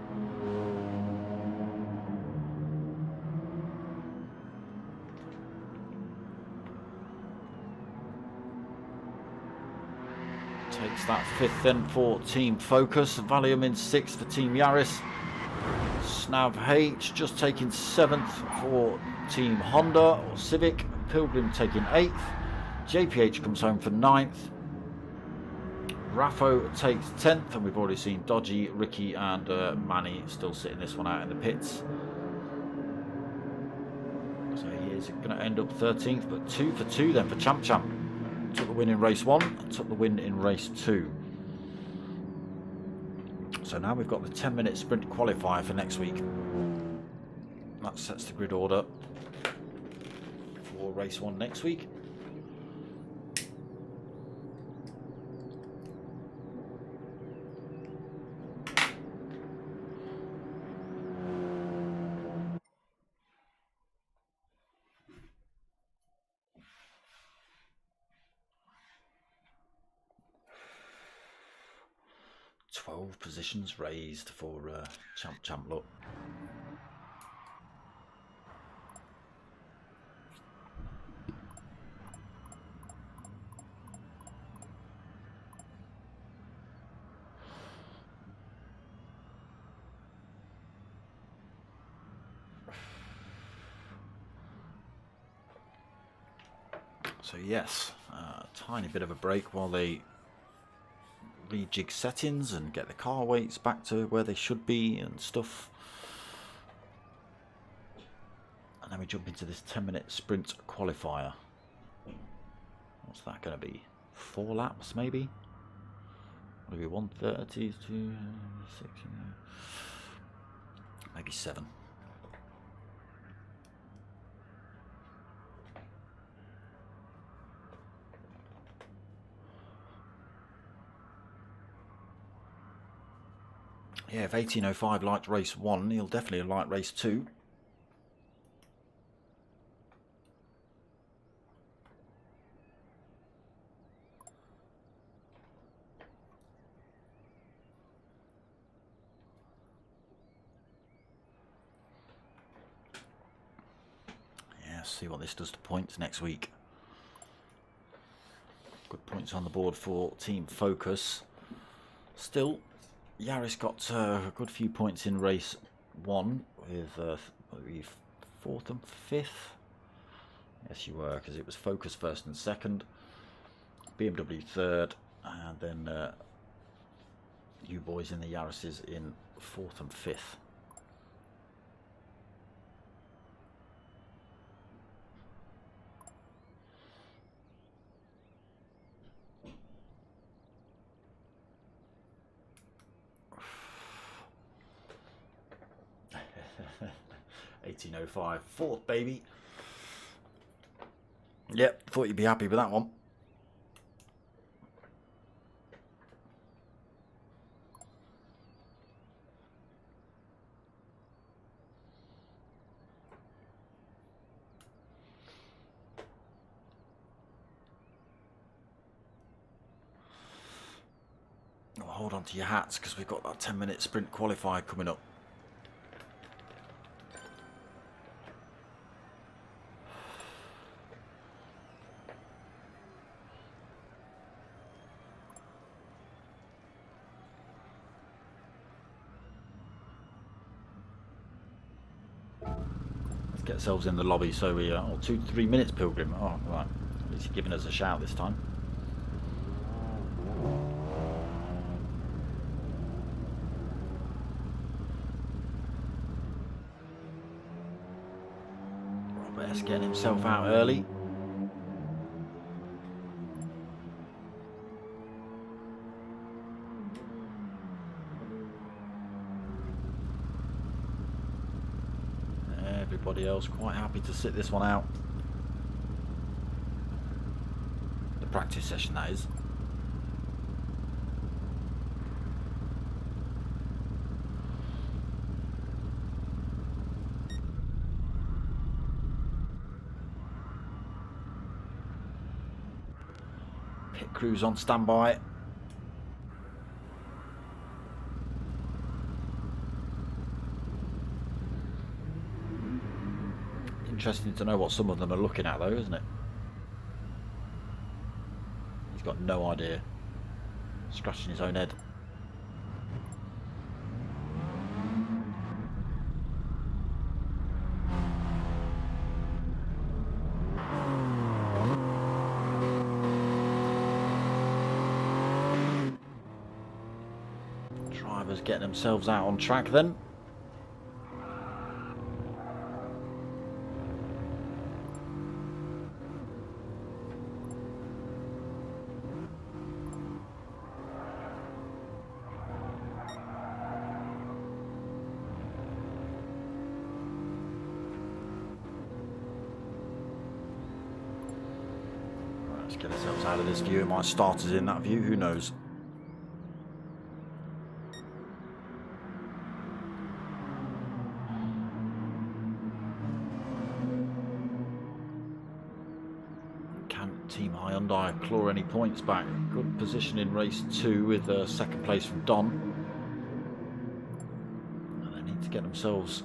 Takes that 5th then for Team Focus. Valium in 6th for Team Yaris. Snav H just taking 7th for Team Honda or Civic. Pilgrim taking 8th. JPH comes home for 9th. Raffo takes 10th, and we've already seen Dodgy, Ricky and Manny still sitting this one out in the pits. So he is going to end up 13th, but 2 for 2 then for Champ. Took the win in race 1 and took the win in race 2. So now we've got the 10-minute sprint qualifier for next week. That sets the grid order for race 1 next week. Positions raised for Champ look. So yes, a tiny bit of a break while they rejig settings and get the car weights back to where they should be and stuff, and then we jump into this 10-minute sprint qualifier. What's that going to be? 4 laps maybe? Maybe 130 to 6, maybe 7. Yeah, if 18.05 liked race 1, he'll definitely like race 2. Yeah, see what this does to points next week. Good points on the board for Team Focus. Still, Yaris got a good few points in race 1 with 4th and 5th. Yes, you were, because it was Focus 1st and 2nd, BMW 3rd, and then you boys in the Yarises in 4th and 5th. $18.05, 4th baby. Yep, thought you'd be happy with that one. Oh, hold on to your hats because we've got that 10-minute sprint qualifier coming up. get ourselves in the lobby. So we are 2 to 3 minutes, Pilgrim. Oh, right. At least you're giving us a shout this time. Robert's getting himself out early. Everybody else quite happy to sit this one out. The practice session, that is. Pit crew's on standby. Interesting to know what some of them are looking at, though, isn't it? He's got no idea. Scratching his own head. Drivers getting themselves out on track then. Let's get ourselves out of this view. It might start us in that view, who knows? Can Team Hyundai claw any points back? Good position in race 2 with second place from Don. And they need to get themselves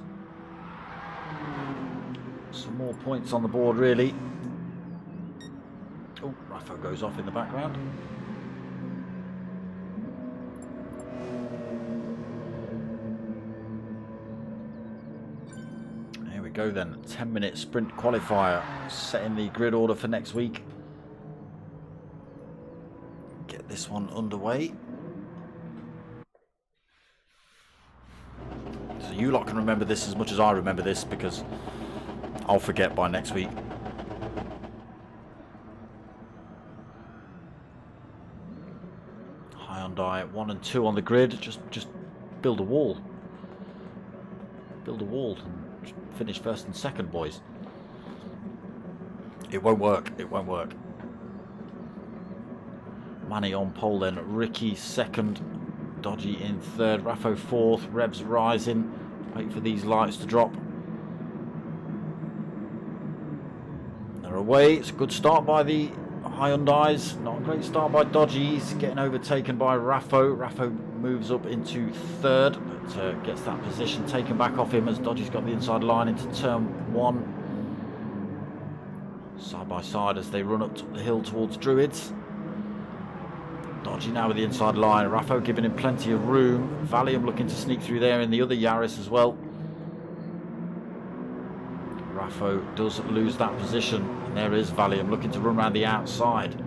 some more points on the board, really. Oh, Raffo goes off in the background. Here we go then. 10-minute sprint qualifier. Setting the grid order for next week. Get this one underway. So you lot can remember this as much as I remember this, because I'll forget by next week. Hyundai 1 and 2 on the grid. Just build a wall. Build a wall and finish first and second, boys. It won't work. It won't work. Manny on pole then. Ricky second. Dodgy in third. Raffo fourth. Revs rising. Wait for these lights to drop. They're away. It's a good start by the Hyundais. Not a great start by Dodgy. He's getting overtaken by Raffo. Raffo moves up into third, but gets that position taken back off him as Dodgy's got the inside line into turn 1. Side by side as they run up the hill towards Druids. Dodgy now with the inside line. Raffo giving him plenty of room. Valium looking to sneak through there in the other Yaris as well. Raffo does lose that position, and there is Valium looking to run around the outside.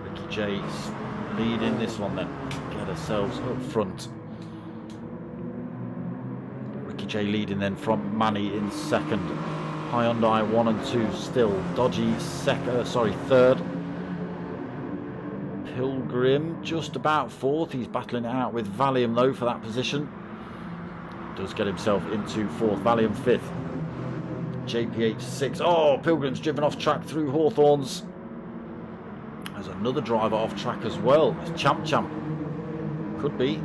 Ricky J's leading this one then. Get ourselves up front. Ricky J leading then from Manny in second. Hyundai 1 and 2 still. Dodgy third. Pilgrim just about fourth. He's battling it out with Valium though for that position. Does get himself into fourth. Valium fifth. JPH 6. Oh, Pilgrim's driven off track through Hawthorns. There's another driver off track as well. It's Champ. Could be.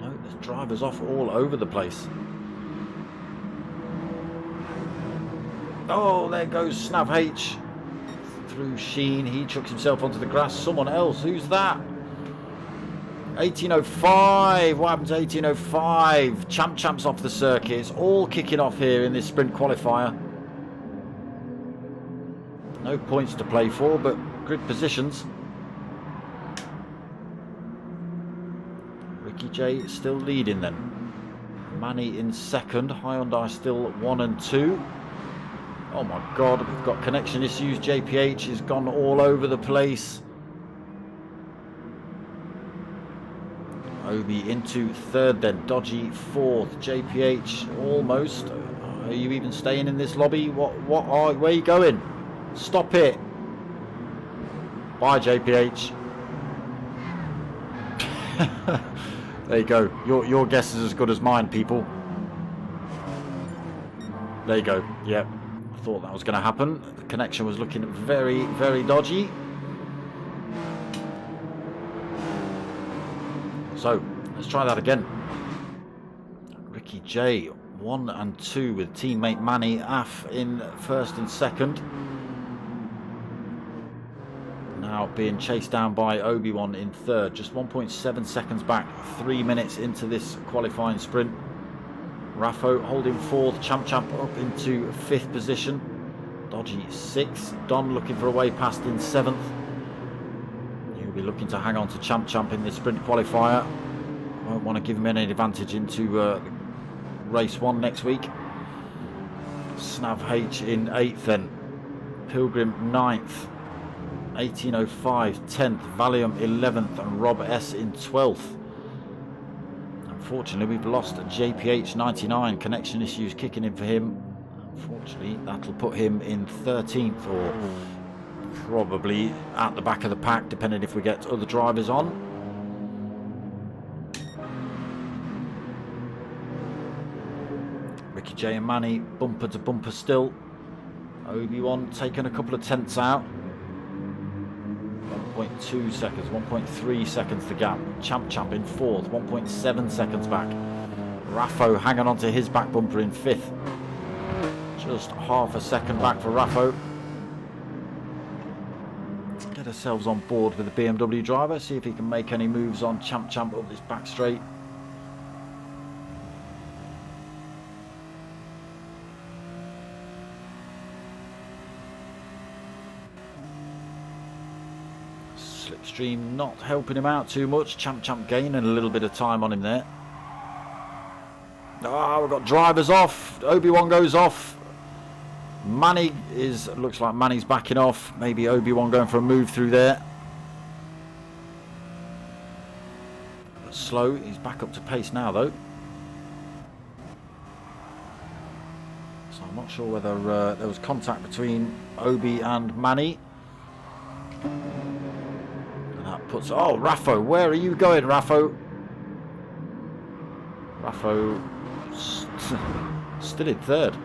No, there's drivers off all over the place. Oh, there goes Snav H. Through Sheen. He chucks himself onto the grass. Someone else. Who's that? 1805. What happened to 1805? Champ's off the circuit. It's all kicking off here in this sprint qualifier. No points to play for, but grid positions. Ricky J still leading then. Manny in second. Hyundai still 1 and 2. Oh my God, we've got connection issues. JPH has gone all over the place. Obi into third then. Dodgy fourth. JPH almost. Are you even staying in this lobby? Where are you going? Stop it. Bye, JPH. There you go. Your guess is as good as mine, people. There you go. Yep. I thought that was going to happen. The connection was looking very, very dodgy. So, let's try that again. Ricky J, 1 and 2 with teammate Manny Af in first and second. Now being chased down by Obi-Wan in third. Just 1.7 seconds back. 3 minutes into this qualifying sprint. Raffo holding fourth. Champ up into fifth position. Dodgy sixth. Don looking for a way past in seventh. He'll be looking to hang on to Champ in this sprint qualifier. Won't want to give him any advantage into race 1 next week. Snav H in 8th then. Pilgrim 9th. 1805 10th. Valium 11th. And Rob S in 12th. Unfortunately, we've lost JPH 99. Connection issues kicking in for him. Unfortunately, that'll put him in 13th, or probably at the back of the pack, depending if we get other drivers on. Ricky J and Manny bumper to bumper still. Obi-Wan taking a couple of tenths out. 1.2 seconds, 1.3 seconds the gap. Champ in fourth, 1.7 seconds back. Raffo hanging on to his back bumper in fifth. Just half a second back for Raffo. Let's get ourselves on board with the BMW driver, see if he can make any moves on Champ up this back straight. Slipstream not helping him out too much. Champ gaining a little bit of time on him there. Ah, we've got drivers off. Obi-Wan goes off. Manny looks like Manny's backing off. Maybe Obi-Wan going for a move through there. But slow. He's back up to pace now though. So I'm not sure whether there was contact between Obi and Manny. Oh, Raffo, where are you going, Raffo? Raffo still in third.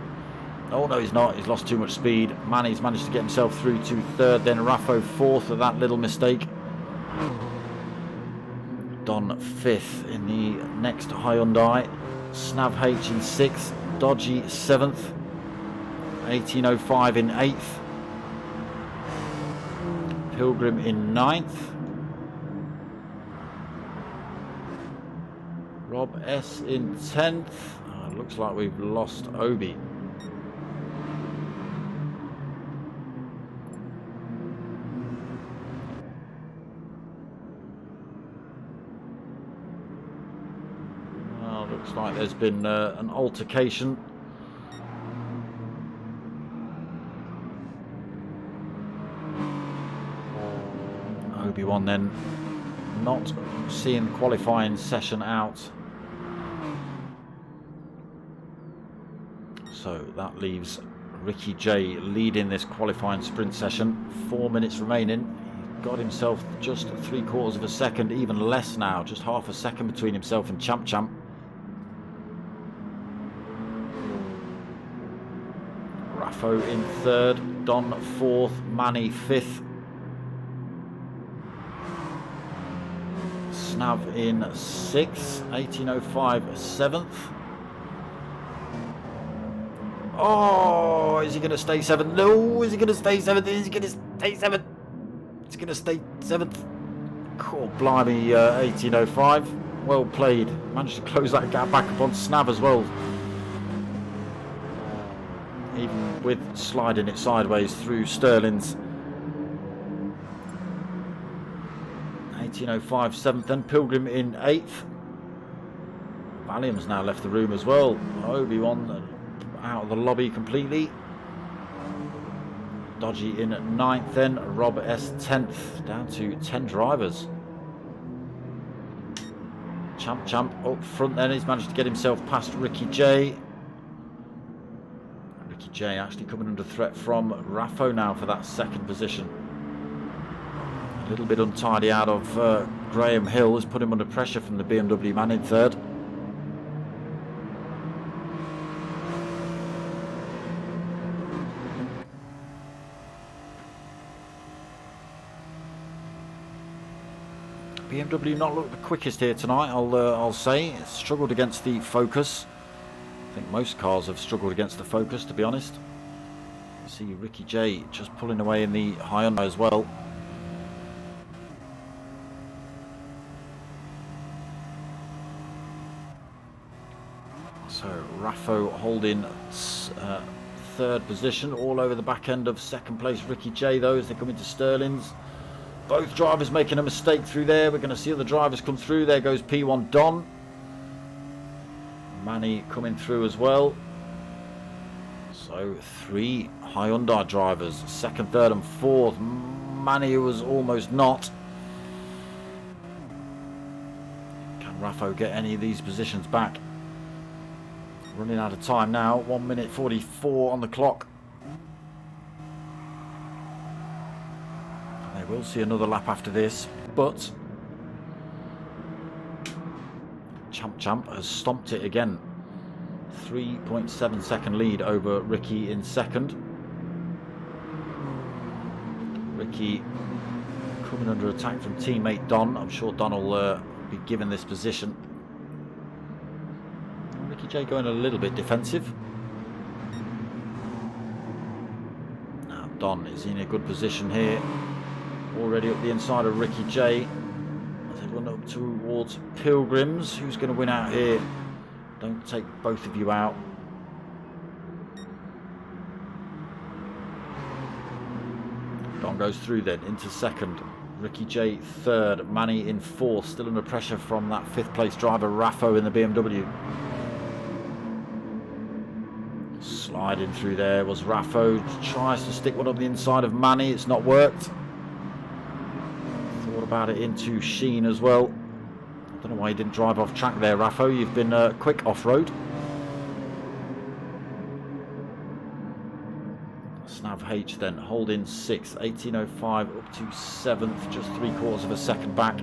Oh no, he's not. He's lost too much speed. Manny's managed to get himself through to third. Then Raffo fourth of that little mistake. Don fifth in the next Hyundai. Snav H in sixth. Dodgy seventh. 1805 in eighth. Pilgrim in ninth. Rob S in 10th. Oh, looks like we've lost Obi. Well, looks like there's been an altercation. Obi-Wan then not seeing the qualifying session out. So that leaves Ricky J leading this qualifying sprint session. 4 minutes remaining. He's got himself just 3/4 of a second, even less now. Just half a second between himself and Champ. Raffo in third. Don fourth. Manny fifth. Snav in sixth. 1805 seventh. Oh, is he going to stay seventh? No, is he going to stay seventh? Is he going to stay seventh? He's going to stay seventh. Oh, blimey, 1805. Well played. Managed to close that gap back upon Snav as well. Even with sliding it sideways through Sterling's. 1805 seventh, then Pilgrim in eighth. Valium's now left the room as well. Obi-Wan out of the lobby completely. Dodgy in 9th then. Rob S 10th. Down to 10 drivers. Champ up front then. He's managed to get himself past Ricky J. Ricky J actually coming under threat from Raffo now for that 2nd position. A little bit untidy out of Graham Hill has put him under pressure from the BMW man in 3rd. BMW not looked the quickest here tonight, I'll say. It's struggled against the Focus. I think most cars have struggled against the Focus, to be honest. You see Ricky J just pulling away in the Hyundai as well. So Raffo holding 3rd position, all over the back end of 2nd place Ricky J though as they come into Sterling's. Both drivers making a mistake through there. We're going to see other drivers come through. There goes P1 Don. Manny coming through as well. So 3 Hyundai drivers, 2nd, 3rd and 4th. Manny was almost not. Can Raffo get any of these positions back? Running out of time now. 1 minute 44 on the clock. We'll see another lap after this, but Champ has stomped it again. 3.7 second lead over Ricky in 2nd. Ricky coming under attack from teammate Don. I'm sure Don will be given this position. Ricky J going a little bit defensive. Now Don is in a good position here. Already up the inside of Ricky J as they run up towards Pilgrims. Who's going to win out here? Don't take both of you out. Don goes through then into 2nd. Ricky J 3rd. Manny in 4th. Still under pressure from that 5th place driver Raffo in the BMW. Sliding through there was Raffo. Tries to stick one up the inside of Manny. It's not worked. About it into Sheen as well. I don't know why you didn't drive off track there, Raffo. You've been quick off-road. Snav H then holding 6th, 18.05 up to 7th, just 3/4 of a second back.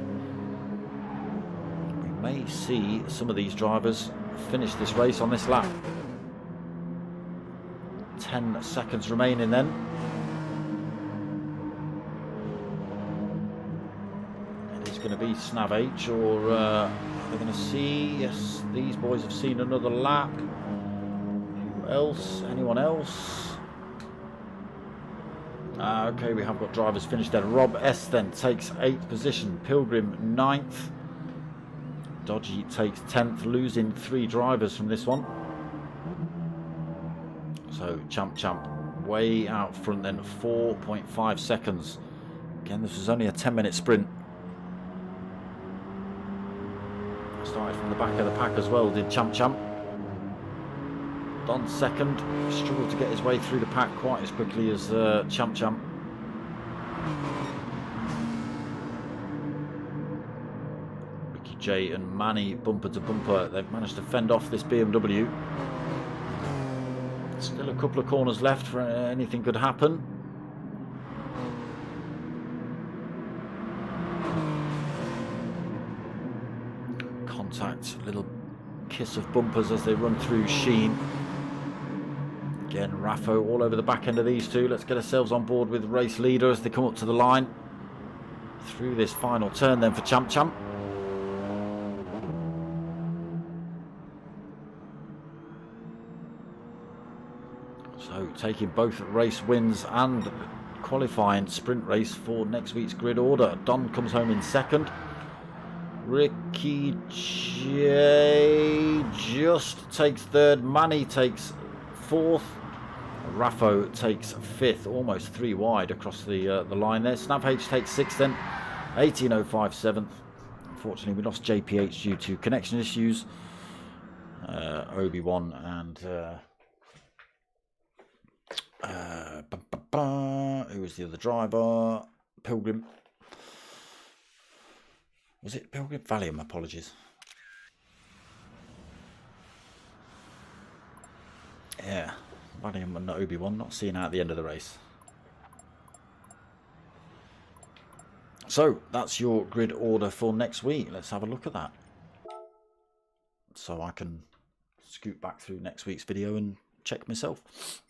We may see some of these drivers finish this race on this lap. 10 seconds remaining then. Going to be Snav H, or are they going to see? Yes, these boys have seen another lap. Who else? Anyone else? Okay, we have got drivers finished there. Rob S then takes 8th position. Pilgrim 9th. Dodgy takes 10th, losing 3 drivers from this one. So Champ way out front then, 4.5 seconds. Again, this was only a 10-minute sprint. Started from the back of the pack as well, did Champ. Don 2nd, struggled to get his way through the pack quite as quickly as Champ. Ricky J and Manny bumper to bumper. They've managed to fend off this BMW. Still a couple of corners left for anything could happen. Contact, little kiss of bumpers as they run through Sheen. Again, Raffo all over the back end of these two. Let's get ourselves on board with race leader as they come up to the line. Through this final turn then for Champ. So taking both race wins and qualifying sprint race for next week's grid order. Don comes home in 2nd. Ricky J just takes 3rd. Manny takes 4th. Raffo takes 5th, almost 3 wide across the line there. Snav H takes 6th then. 18.05 7th. Unfortunately, we lost JPH due to connection issues. Obi-Wan and who was the other driver? Pilgrim. Was it Pilgrim? Valium, apologies. Yeah, Valium and Obi-Wan not seeing out the end of the race. So that's your grid order for next week. Let's have a look at that. So I can scoot back through next week's video and check myself.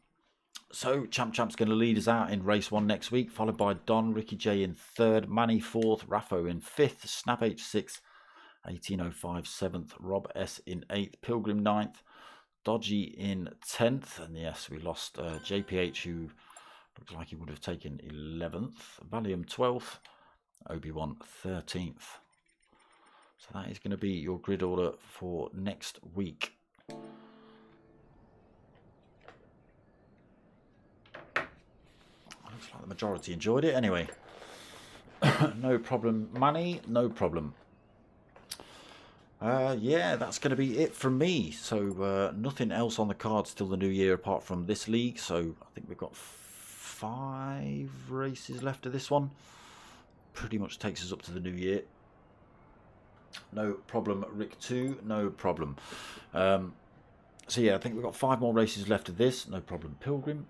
So Champ's going to lead us out in race 1 next week, followed by Don, Ricky J in 3rd, Manny 4th, Raffo in 5th, Snap H 6th, 1805 7th, Rob S in 8th, Pilgrim 9th, Dodgy in 10th, and yes, we lost JPH, who looks like he would have taken 11th, Valium 12th, Obi-Wan 13th. So that is going to be your grid order for next week. Looks like the majority enjoyed it anyway. No problem, Manny, no problem. Yeah, that's going to be it from me. So nothing else on the cards till the new year apart from this league. So I think we've got 5 races left of this one. Pretty much takes us up to the new year. No problem, Rick 2, no problem. So yeah, I think we've got 5 more races left of this. No problem, Pilgrim.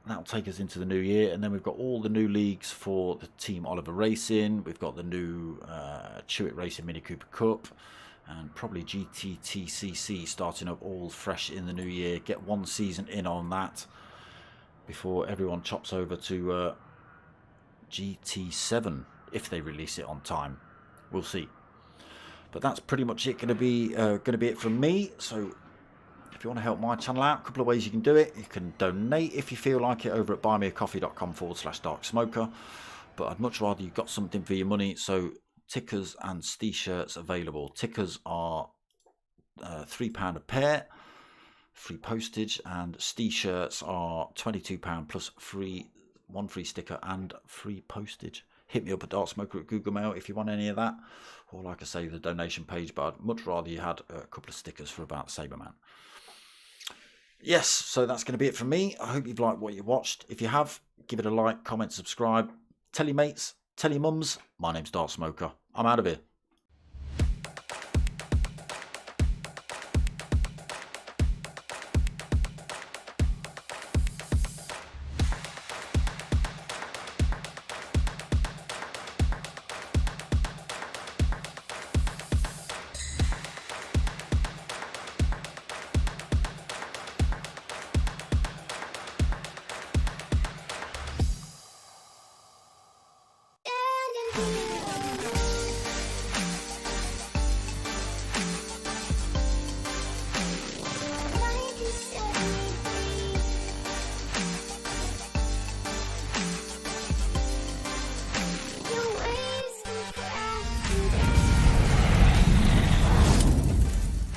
That'll take us into the new year, and then we've got all the new leagues for the Team Oliver Racing. We've got the new Chewit Racing Mini Cooper Cup, and probably GTTCC starting up all fresh in the new year. Get 1 season in on that before everyone chops over to GT7 if they release it on time. We'll see. But that's pretty much it. Going to be it from me. So if you want to help my channel out, a couple of ways you can do it. You can donate if you feel like it over at buymeacoffee.com/darksmoker. But I'd much rather you got something for your money. So tickers and t-shirts available. Tickers are £3 a pair, free postage, and t-shirts are £22 plus one free sticker and free postage. Hit me up at Darksmoker at Google Mail if you want any of that, or like I say, the donation page. But I'd much rather you had a couple of stickers for about the same amount. Yes, so that's going to be it from me. I hope you've liked what you watched. If you have, give it a like, comment, subscribe. Tell your mates, tell your mums. My name's Darksmoker. I'm out of here.